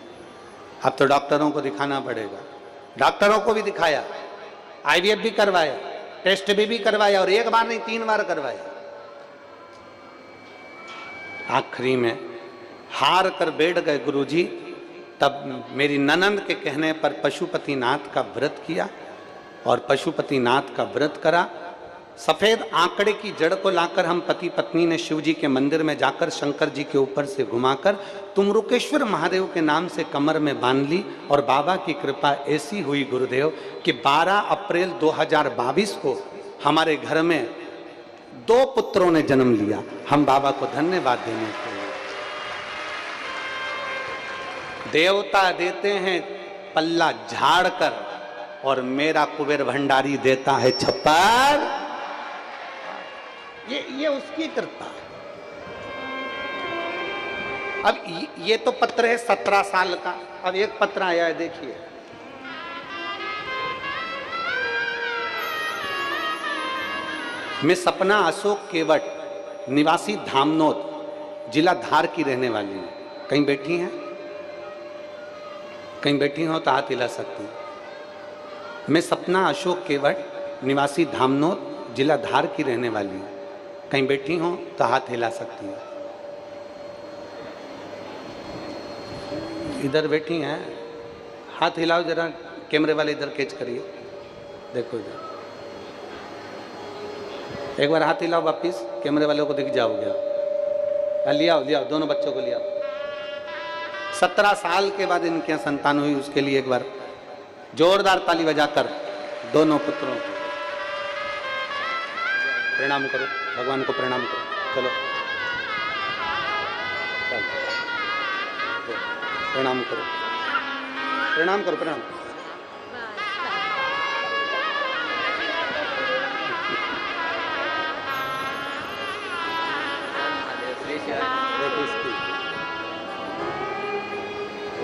अब तो डॉक्टरों को दिखाना पड़ेगा। डॉक्टरों को भी दिखाया, IVF भी करवाया, टेस्ट भी करवाया, और 1 बार नहीं 3 बार करवाया। आखिरी में हार कर बैठ गए गुरुजी। तब मेरी ननंद के कहने पर पशुपतिनाथ का व्रत किया, और पशुपतिनाथ का व्रत करा। सफेद आंकड़े की जड़ को लाकर हम पति पत्नी ने शिव जी के मंदिर में जाकर शंकर जी के ऊपर से घुमाकर तुमरुकेश्वर महादेव के नाम से कमर में बांध ली। और बाबा की कृपा ऐसी हुई गुरुदेव कि 12 अप्रैल 2022 को हमारे घर में 2 पुत्रों ने जन्म लिया। हम बाबा को धन्यवाद देने के लिए। देवता देते हैं पल्ला झाड़ कर, और मेरा कुबेर भंडारी देता है छप्पर। ये उसकी कृपा है। अब ये तो पत्र है 17 साल का। अब एक पत्र आया है, देखिए। मैं सपना अशोक केवट, निवासी धामनोद, जिला धार की रहने वाली हूं। कहीं बैठी हैं? कहीं बैठी हो तो हाथ हिला सकती हूं। मैं सपना अशोक केवट, निवासी धामनोद, जिला धार की रहने वाली हूं। कहीं बैठी हो तो हाथ हिला सकती हूं। इधर बैठी हैं, हाथ हिलाओ जरा। कैमरे वाले इधर कैच करिए, देखो इधर। एक बार हाथ हिलाओ वापिस, कैमरे वालों को दिख जाओगे। लियाओ लियाओ, दोनों बच्चों को लियाओ। 17 साल के बाद इनके यहाँ संतान हुई, उसके लिए एक बार जोरदार ताली बजाकर दोनों पुत्रों को प्रणाम करो। भगवान को प्रणाम करो। चलो प्रणाम करो, प्रणाम करो, प्रणाम।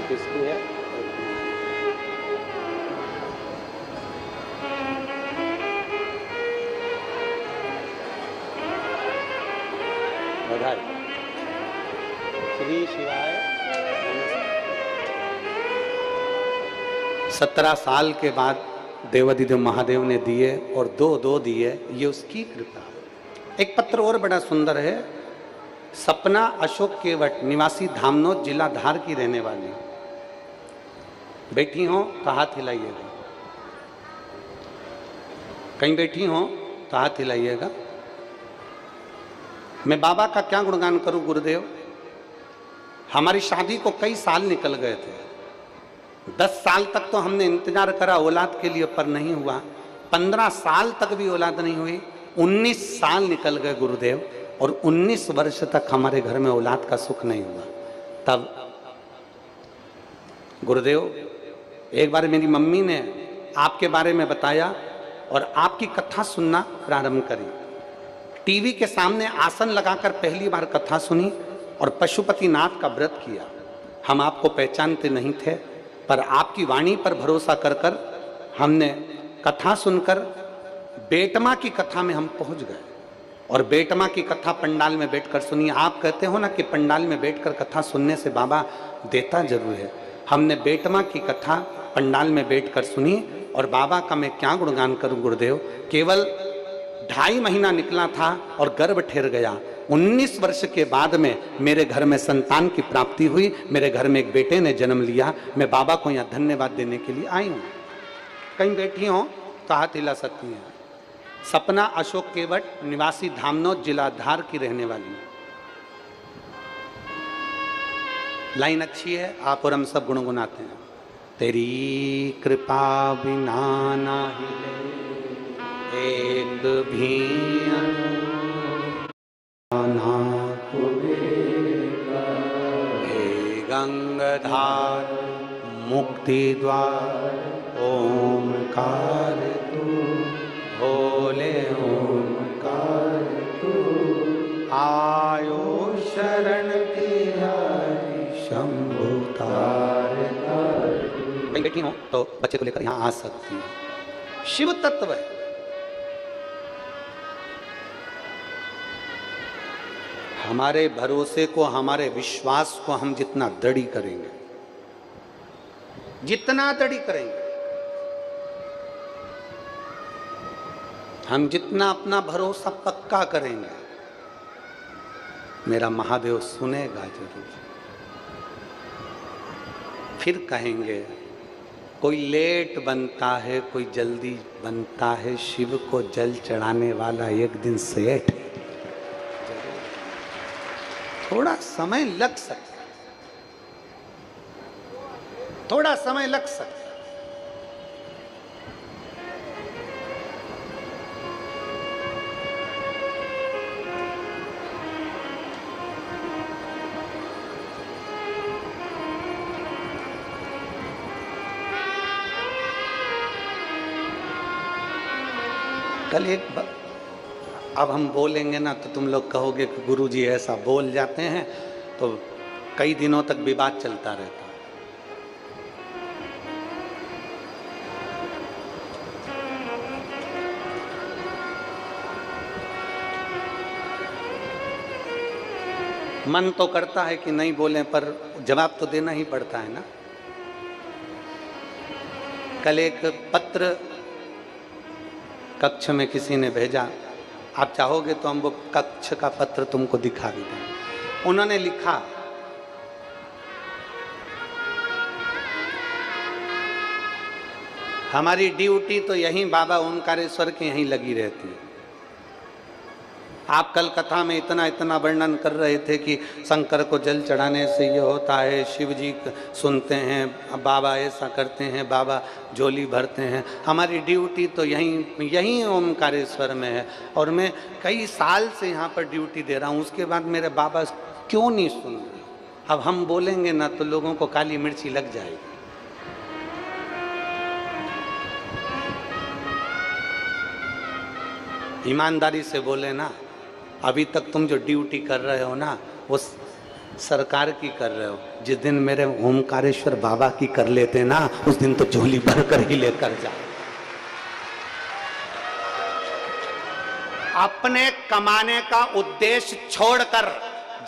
किसकी है? बधाई। श्री शिवाय। 17 साल के बाद देवाधिदेव महादेव ने दिए, और 2 दिए। ये उसकी कृपा। एक पत्र और बड़ा सुंदर है। सपना अशोक केवट, निवासी धामनोद, जिला धार की रहने वाली। बैठी हो तो हाथ हिलाइएगा। कहीं बैठी हो तो हाथ हिलाइएगा। मैं बाबा का क्या गुणगान करूं गुरुदेव। हमारी शादी को कई साल निकल गए थे, 10 साल तक तो हमने इंतजार करा औलाद के लिए, पर नहीं हुआ। 15 साल तक भी औलाद नहीं हुई। 19 साल निकल गए गुरुदेव, और 19 वर्ष तक हमारे घर में औलाद का सुख नहीं हुआ। तब गुरुदेव एक बार मेरी मम्मी ने आपके बारे में बताया और आपकी कथा सुनना प्रारंभ करी। टीवी के सामने आसन लगाकर पहली बार कथा सुनी और पशुपतिनाथ का व्रत किया। हम आपको पहचानते नहीं थे, पर आपकी वाणी पर भरोसा कर कर हमने कथा सुनकर बेटमा की कथा में हम पहुंच गए। और बेटमा की कथा पंडाल में बैठकर सुनी। आप कहते हो ना कि पंडाल में बैठकर कथा सुनने से बाबा देता जरूर है। हमने बेटमा की कथा पंडाल में बैठकर सुनी, और बाबा का मैं क्या गुणगान करूं गुरुदेव। केवल 2.5 महीना निकला था और गर्भ ठहर गया। 19 वर्ष के बाद में मेरे घर में संतान की प्राप्ति हुई। मेरे घर में एक बेटे ने जन्म लिया। मैं बाबा को यहाँ धन्यवाद देने के लिए आई हूँ। कहीं बैठी हो तो हाथ हिला सकती हैं। सपना अशोक केवट, निवासी धामनोद, जिला धार की रहने वाली हूँ। लाइन अच्छी है, आप और हम सब गुनगुनाते हैं। तेरी कृपा बिना नाही एक भी हे गंगाधार मुक्ति द्वार ओमकार तू, भोले ओमकार तू, आयो शरण तिहारी शंभु तार तार। कहीं बैठी हो तो बच्चे को लेकर यहाँ आ सकती है। शिव तत्व है। हमारे भरोसे को, हमारे विश्वास को हम जितना दृढ़ करेंगे, जितना दृढ़ करेंगे, हम जितना अपना भरोसा पक्का करेंगे, मेरा महादेव सुनेगा जरूर। फिर कहेंगे कोई लेट बनता है, कोई जल्दी बनता है, शिव को जल चढ़ाने वाला एक दिन सेठ। थोड़ा समय लग सकता है, थोड़ा समय लग सकता है। कल अब हम बोलेंगे ना तो तुम लोग कहोगे कि गुरुजी ऐसा बोल जाते हैं, तो कई दिनों तक विवाद चलता रहता है। मन तो करता है कि नहीं बोलें, पर जवाब तो देना ही पड़ता है ना। कल एक पत्र कक्ष में किसी ने भेजा, आप चाहोगे तो हम वो कक्ष का पत्र तुमको दिखा भी दें। उन्होंने लिखा, हमारी ड्यूटी तो यहीं बाबा ओंकारेश्वर के यहीं लगी रहती है। आप कल कथा में इतना इतना वर्णन कर रहे थे कि शंकर को जल चढ़ाने से ये होता है, शिव जी सुनते हैं, बाबा ऐसा करते हैं, बाबा झोली भरते हैं। हमारी ड्यूटी तो यहीं ओमकारेश्वर में है, और मैं कई साल से यहाँ पर ड्यूटी दे रहा हूँ। उसके बाद मेरे बाबा क्यों नहीं सुन रहे। अब हम बोलेंगे ना तो लोगों को काली मिर्ची लग जाएगी। ईमानदारी से बोले ना, अभी तक तुम जो ड्यूटी कर रहे हो ना, वो सरकार की कर रहे हो। जिस दिन मेरे ओमकारेश्वर बाबा की कर लेते ना, उस दिन तो झोली भर कर ही लेकर जा। अपने कमाने का उद्देश्य छोड़कर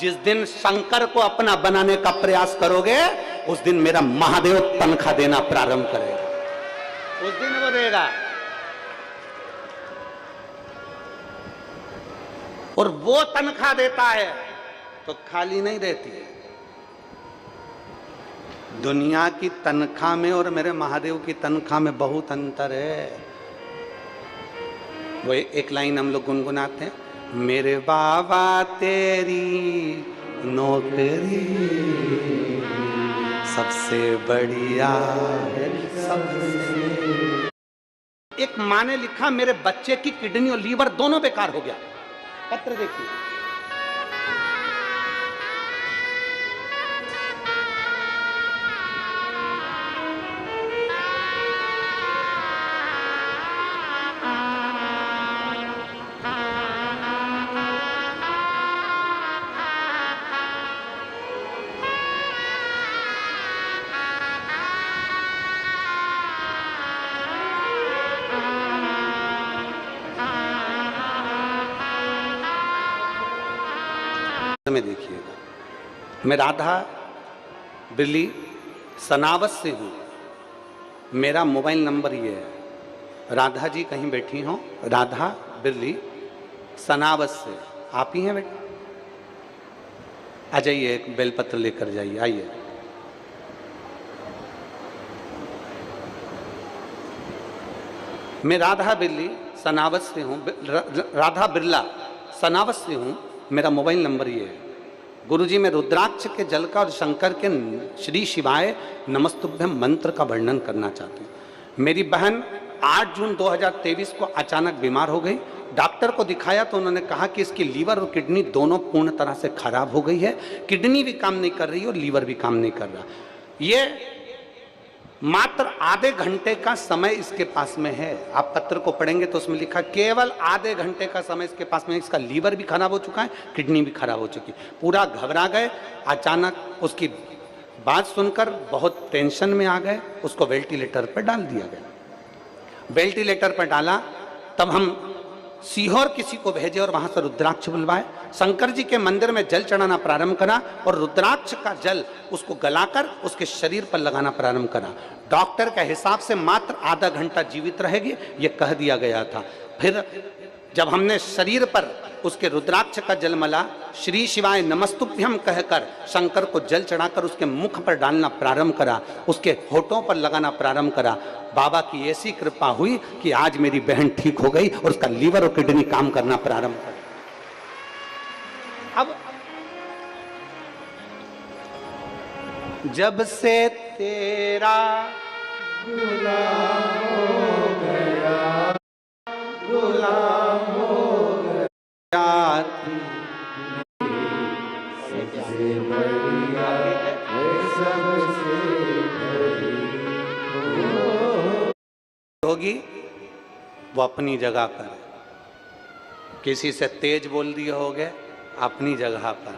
जिस दिन शंकर को अपना बनाने का प्रयास करोगे, उस दिन मेरा महादेव तनख्वाह देना प्रारंभ करेगा। उस दिन वो देगा। और वो तनख्वाह देता है तो खाली नहीं रहती है। दुनिया की तनख्वाह में और मेरे महादेव की तनख्वाह में बहुत अंतर है। वो एक लाइन हम लोग गुनगुनाते हैं, मेरे बाबा तेरी नौकरी सबसे बढ़िया है सबसे। एक माँ ने लिखा, मेरे बच्चे की किडनी और लीवर दोनों बेकार हो गया। पत्र देखिए, में देखिएगा, मैं राधा बिरली सनावत से हूँ, मेरा मोबाइल नंबर ये है। राधा जी कहीं बैठी हो, राधा बिरली सनावत से, आप ही हैं बेटा? आ जाइए, एक बेलपत्र लेकर जाइए, आइए। मैं राधा बिरली सनावत से हूँ, राधा बिरला सनावत से हूँ, मेरा मोबाइल नंबर ये है। गुरुजी, मैं रुद्राक्ष के जल का और शंकर के श्री शिवाय नमस्तुभ्यम मंत्र का वर्णन करना चाहती हूँ। मेरी बहन 8 जून 2023 को अचानक बीमार हो गई। डॉक्टर को दिखाया तो उन्होंने कहा कि इसकी लीवर और किडनी दोनों पूर्ण तरह से खराब हो गई है। किडनी भी काम नहीं कर रही और लीवर भी काम नहीं कर रहा। ये मात्र आधे घंटे का समय इसके पास में है। आप पत्र को पढ़ेंगे तो उसमें लिखा, केवल आधे घंटे का समय इसके पास में। इसका लीवर भी खराब हो चुका है, किडनी भी खराब हो चुकी। पूरा घबरा गए। अचानक उसकी बात सुनकर बहुत टेंशन में आ गए। उसको वेंटिलेटर पर डाल दिया गया। वेंटिलेटर पर डाला, तब हम सीहोर किसी को भेजे और वहां से रुद्राक्ष बुलवाए। शंकर जी के मंदिर में जल चढ़ाना प्रारंभ करा और रुद्राक्ष का जल उसको गलाकर उसके शरीर पर लगाना प्रारंभ करा। डॉक्टर के हिसाब से मात्र आधा घंटा जीवित रहेगी, ये कह दिया गया था। फिर जब हमने शरीर पर उसके रुद्राक्ष का जल मला, श्री शिवाय नमस्तुभ्यम कहकर शंकर को जल चढ़ाकर उसके मुख पर डालना प्रारंभ करा, उसके होठों पर लगाना प्रारंभ करा। बाबा की ऐसी कृपा हुई कि आज मेरी बहन ठीक हो गई और उसका लीवर और किडनी काम करना प्रारंभ कर। अब जब से तेरा गुलाम हो गया, गुलाम हो गया, सबसे बढ़िया सबसे होगी, वो अपनी जगह पर। किसी से तेज बोल दिए होगे, अपनी जगह पर।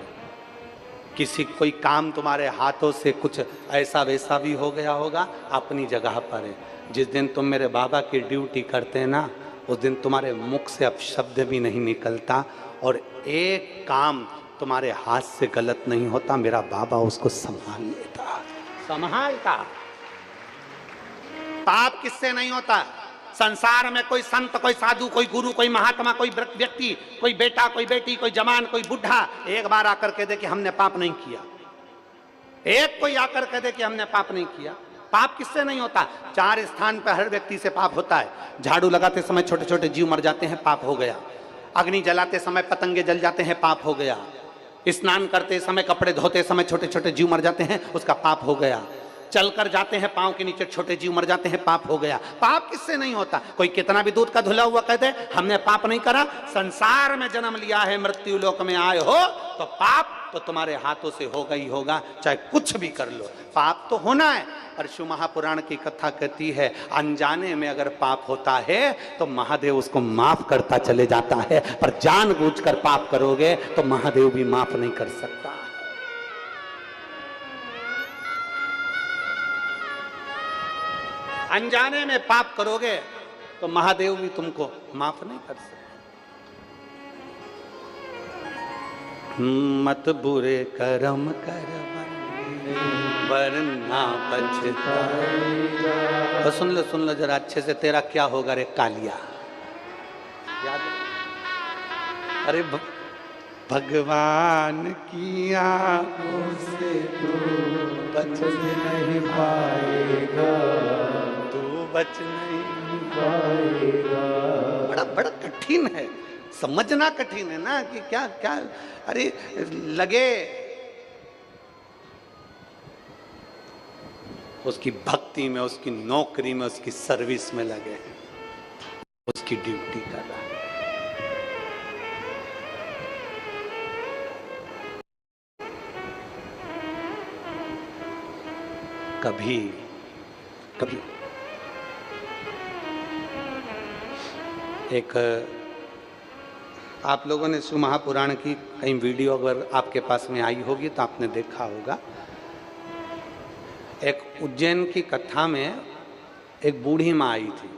किसी कोई काम तुम्हारे हाथों से कुछ ऐसा वैसा भी हो गया होगा, अपनी जगह पर है। जिस दिन तुम मेरे बाबा की ड्यूटी करते हैं ना, उस दिन तुम्हारे मुख से अब शब्द भी नहीं निकलता और एक काम तुम्हारे हाथ से गलत नहीं होता। मेरा बाबा उसको संभाल लेता, संभालता। पाप किससे नहीं होता? संसार में कोई संत, कोई साधु, कोई गुरु, कोई महात्मा, कोई व्यक्ति, कोई बेटा, कोई बेटी, कोई जवान, कोई बुढ़ा एक बार आकर कह दे कि हमने पाप नहीं किया। एक कोई आकर कह दे कि हमने पाप नहीं किया। पाप किससे नहीं होता? 4 स्थान पर हर व्यक्ति से पाप होता है। झाड़ू लगाते समय छोटे छोटे जीव मर जाते हैं, पाप हो गया। अग्नि जलाते समय पतंगे जल जाते हैं, पाप हो गया। स्नान करते समय, कपड़े धोते समय छोटे छोटे जीव मर जाते हैं, उसका पाप हो गया। चलकर जाते हैं, पांव के नीचे छोटे जीव मर जाते हैं, पाप हो गया। पाप किससे नहीं होता? कोई कितना भी दूध का धुला हुआ कहते हमने पाप नहीं करा। संसार में जन्म लिया है, मृत्यु लोक में आए हो तो पाप तो तुम्हारे हाथों से होगा ही होगा, चाहे कुछ भी कर लो, पाप तो होना है। पर शिव महापुराण की कथा कहती है, अनजाने में अगर पाप होता है तो महादेव उसको माफ करता चले जाता है, पर जानबूझकर पाप करोगे तो महादेव भी माफ नहीं कर सकता। अनजाने में पाप करोगे तो महादेव भी तुमको माफ नहीं कर सकते। मत बुरे कर्म कर वरना पछताएगा। तो सुन लो जरा अच्छे से, तेरा क्या होगा रे कालिया। याद? अरे भगवान की आंखों से तू बच नहीं पाएगा, तू बच नहीं पाएगा। बड़ा कठिन कठिन है, समझना कठिन है ना कि क्या क्या। अरे लगे उसकी भक्ति में, उसकी नौकरी में, उसकी सर्विस में लगे हैं, उसकी ड्यूटी कर रहा है। कभी कभी एक आप लोगों ने शिव महापुराण की कहीं वीडियो अगर आपके पास में आई होगी तो आपने देखा होगा। एक उज्जैन की कथा में एक बूढ़ी माँ आई थी,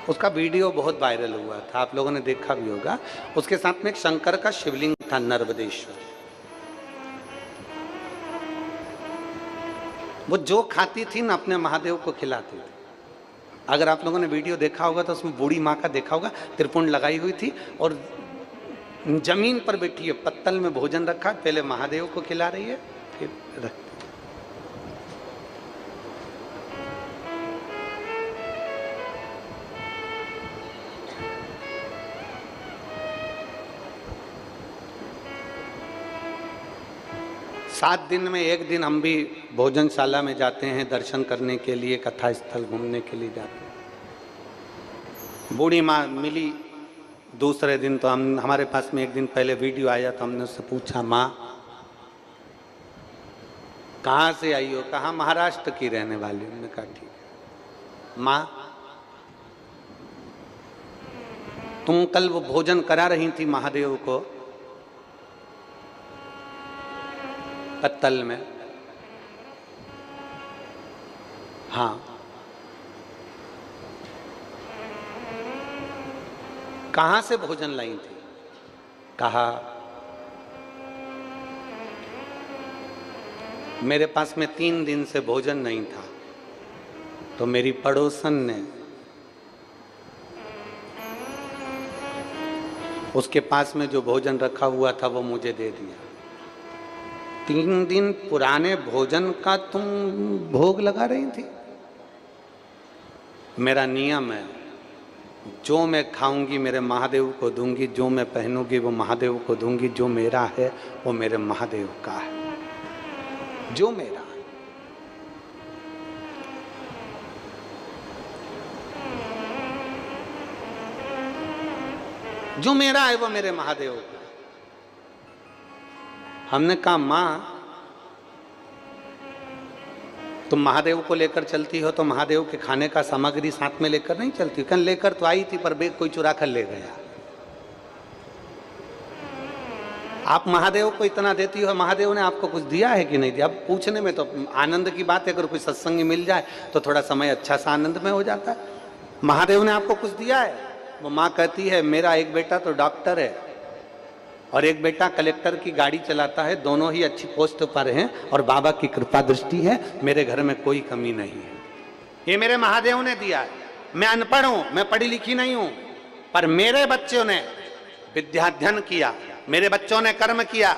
उसका वीडियो बहुत वायरल हुआ था, आप लोगों ने देखा भी होगा। उसके साथ में एक शंकर का शिवलिंग था, नर्मदेश्वर। वो जो खाती थी ना अपने महादेव को खिलाती थी। अगर आप लोगों ने वीडियो देखा होगा तो उसमें बूढ़ी माँ का देखा होगा, त्रिपुंड लगाई हुई थी और जमीन पर बैठी है, पत्तल में भोजन रखा, पहले महादेव को खिला रही है फिर रख। सात दिन में एक दिन हम भी भोजनशाला में जाते हैं दर्शन करने के लिए, कथा स्थल घूमने के लिए जाते हैं। बूढ़ी माँ मिली दूसरे दिन, तो हम हमारे पास में एक दिन पहले वीडियो आया तो हमने उससे पूछा, माँ कहाँ से आई हो? कहा महाराष्ट्र की रहने वाली। हमने कहा ठीक है। माँ तुम कल वो भोजन करा रही थी महादेव को पत्तल में? हाँ। कहां से भोजन लाई थी? कहा मेरे पास में 3 दिन से भोजन नहीं था, तो मेरी पड़ोसन ने उसके पास में जो भोजन रखा हुआ था वो मुझे दे दिया। 3 दिन पुराने भोजन का तुम भोग लगा रही थी? मेरा नियम है, जो मैं खाऊंगी मेरे महादेव को दूंगी, जो मैं पहनूंगी वो महादेव को दूंगी, जो मेरा है वो मेरे महादेव का है, जो मेरा है। जो मेरा है वो मेरे महादेव का। हमने कहा माँ तुम महादेव को लेकर चलती हो तो महादेव के खाने का सामग्री साथ में लेकर नहीं चलती? कल लेकर तो आई थी पर बैग कोई चुरा कर ले गया। आप महादेव को इतना देती हो, महादेव ने आपको कुछ दिया है कि नहीं दिया? अब पूछने में तो आनंद की बात है, अगर कोई सत्संग मिल जाए तो थोड़ा समय अच्छा सा आनंद में हो जाता है। महादेव ने आपको कुछ दिया है? वो माँ कहती है मेरा एक बेटा तो डॉक्टर है और एक बेटा कलेक्टर की गाड़ी चलाता है, दोनों ही अच्छी पोस्ट पर हैं और बाबा की कृपा दृष्टि है, मेरे घर में कोई कमी नहीं है। ये मेरे महादेव ने दिया है। मैं अनपढ़ हूं, मैं पढ़ी लिखी नहीं हूं, पर मेरे बच्चों ने विद्याध्ययन किया, मेरे बच्चों ने कर्म किया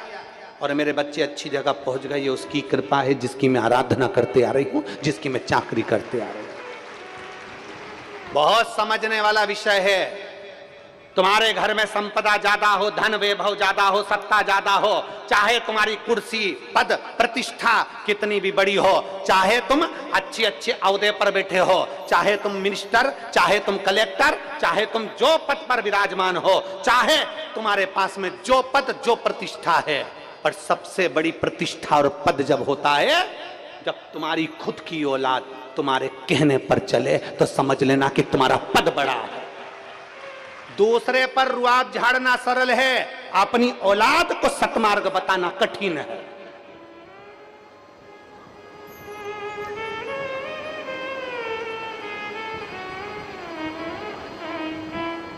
और मेरे बच्चे अच्छी जगह पहुंच गए। ये उसकी कृपा है जिसकी मैं आराधना करते आ रही हूं, जिसकी मैं चाकरी करते आ रही हूं। बहुत समझने वाला विषय है। तुम्हारे घर में संपदा ज्यादा हो, धन वैभव ज्यादा हो, सत्ता ज्यादा हो, चाहे तुम्हारी कुर्सी पद प्रतिष्ठा कितनी भी बड़ी हो, चाहे तुम अच्छे अच्छे औहदे पर बैठे हो, चाहे तुम मिनिस्टर, चाहे तुम कलेक्टर, चाहे तुम जो पद पर विराजमान हो, चाहे तुम्हारे पास में जो पद जो प्रतिष्ठा है, पर सबसे बड़ी प्रतिष्ठा और पद जब होता है जब तुम्हारी खुद की औलाद तुम्हारे कहने पर चले, तो समझ लेना कि तुम्हारा पद बड़ा है। दूसरे पर रुआब झाड़ना सरल है, अपनी औलाद को सतमार्ग बताना कठिन है।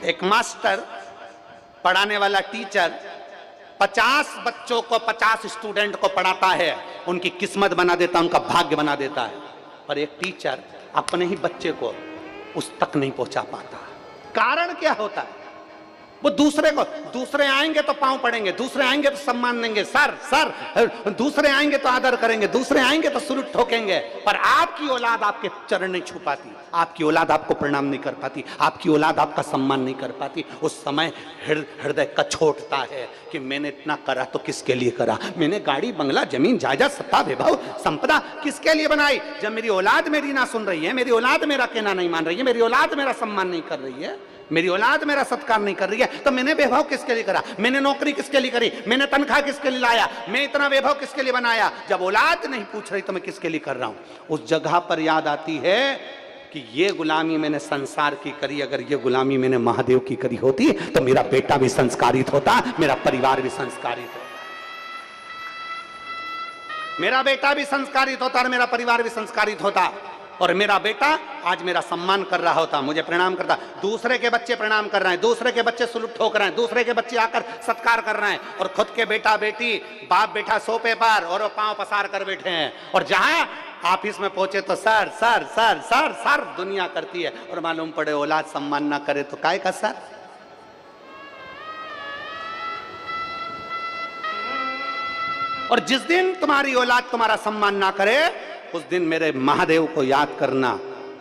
एक मास्टर, पढ़ाने वाला टीचर 50 बच्चों को, 50 स्टूडेंट को पढ़ाता है, उनकी किस्मत बना देता, उनका भाग्य बना देता है। पर एक टीचर अपने ही बच्चे को उस तक नहीं पहुंचा पाता। कारण क्या होता है? वो दूसरे आएंगे तो पांव पड़ेंगे, दूसरे आएंगे तो सम्मान देंगे, सर सर, दूसरे आएंगे तो आदर करेंगे, दूसरे आएंगे तो सुरुट ठोकेंगे। पर आपकी औलाद आपके चरण नहीं छू पाती, आपकी औलाद आपको प्रणाम नहीं कर पाती, आपकी औलाद आपका सम्मान नहीं कर पाती। उस समय हृदय कछोटता है कि मैंने इतना करा तो किसके लिए करा, मैंने गाड़ी बंगला जमीन जायदाद सत्ता वैभव संपदा किसके लिए बनाई। जब मेरी औलाद मेरी ना सुन रही है, मेरी औलाद मेरा कहना नहीं मान रही है, मेरी औलाद मेरा सम्मान नहीं कर रही है, मेरी औलाद मेरा सत्कार नहीं कर रही है, तो मैंने वैभव किसके लिए करा, मैंने नौकरी किसके लिए करी, मैंने तनख्वाह किसके लिए लाया, मैं इतना वैभव किसके लिए बनाया। जब औलाद नहीं पूछ रही तो मैं किसके लिए कर रहा हूं। उस जगह पर याद आती है कि ये गुलामी मैंने संसार की करी, अगर ये गुलामी मैंने महादेव की करी होती तो मेरा बेटा भी संस्कारित होता, मेरा परिवार भी संस्कारित होता, मेरा बेटा भी संस्कारित होता और मेरा परिवार भी संस्कारित होता। और मेरा बेटा आज मेरा सम्मान कर रहा होता, मुझे प्रणाम करता। दूसरे के बच्चे प्रणाम कर रहे हैं, दूसरे के बच्चे सुलूट ठोक रहे हैं, दूसरे के बच्चे आकर सत्कार कर रहे हैं, और खुद के बेटा बेटी बाप बेटा सोफे पर और वो पांव पसार कर बैठे हैं। और जहां ऑफिस में पहुंचे तो sir sir sir sir sir दुनिया करती है, और मालूम पड़े औलाद सम्मान ना करे तो काय का सर। और जिस दिन तुम्हारी औलाद तुम्हारा सम्मान ना करे उस दिन मेरे महादेव को याद करना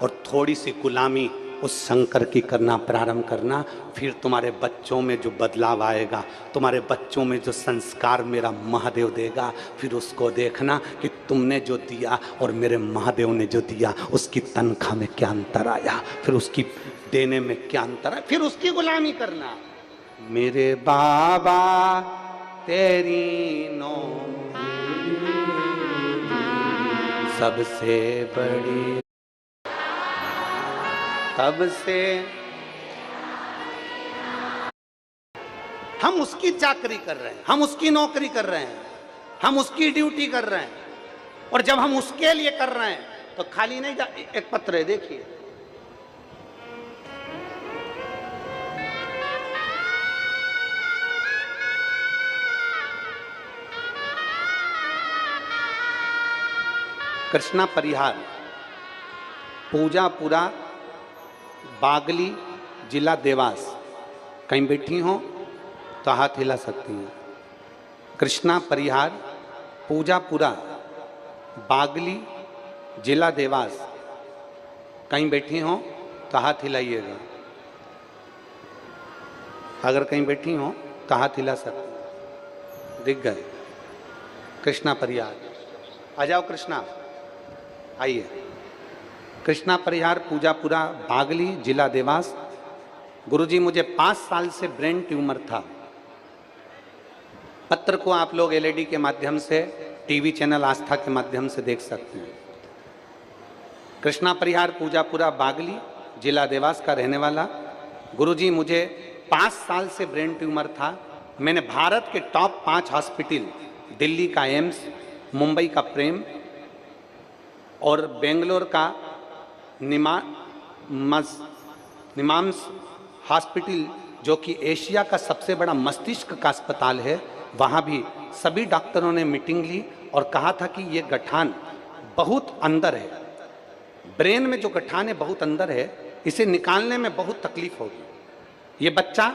और थोड़ी सी गुलामी उस शंकर की करना प्रारंभ करना। फिर तुम्हारे बच्चों में जो बदलाव आएगा, तुम्हारे बच्चों में जो संस्कार मेरा महादेव देगा, फिर उसको देखना कि तुमने जो दिया और मेरे महादेव ने जो दिया उसकी तनख्वाह में क्या अंतर आया, फिर उसकी देने में क्या अंतर आया, फिर उसकी गुलामी करना। मेरे बाबा तेरी नो सबसे बड़ी, तब से हम उसकी चाकरी कर रहे हैं, हम उसकी नौकरी कर रहे हैं, हम उसकी ड्यूटी कर रहे हैं। और जब हम उसके लिए कर रहे हैं तो खाली नहीं जा। एक पत्र है देखिए, कृष्णा परिहार, पूजापुरा, बागली, जिला देवास। कहीं बैठी हो तो हाथ हिला सकती हैं। कृष्णा परिहार, पूजापुरा, बागली, जिला देवास। कहीं बैठी हो तो हाथ हिलाइएगा। अगर कहीं बैठी हो तो हाथ हिला सकती, दिख गए। कृष्णा परिहार, आ जाओ कृष्णा, आइए। कृष्णा परिहार, पूजापुरा, बागली, जिला देवास। गुरुजी मुझे 5 साल से ब्रेन ट्यूमर था। पत्र को आप लोग एलईडी के माध्यम से, टीवी चैनल आस्था के माध्यम से देख सकते हैं। कृष्णा परिहार, पूजापुरा, बागली, जिला देवास का रहने वाला। गुरुजी मुझे 5 साल से ब्रेन ट्यूमर था। मैंने भारत के टॉप 5 हॉस्पिटल, दिल्ली का एम्स, मुंबई का प्रेम और बेंगलोर का निमाम्स हॉस्पिटल, जो कि एशिया का सबसे बड़ा मस्तिष्क का अस्पताल है, वहाँ भी सभी डॉक्टरों ने मीटिंग ली और कहा था कि ये गठान बहुत अंदर है, ब्रेन में जो गठान है बहुत अंदर है, इसे निकालने में बहुत तकलीफ होगी। ये बच्चा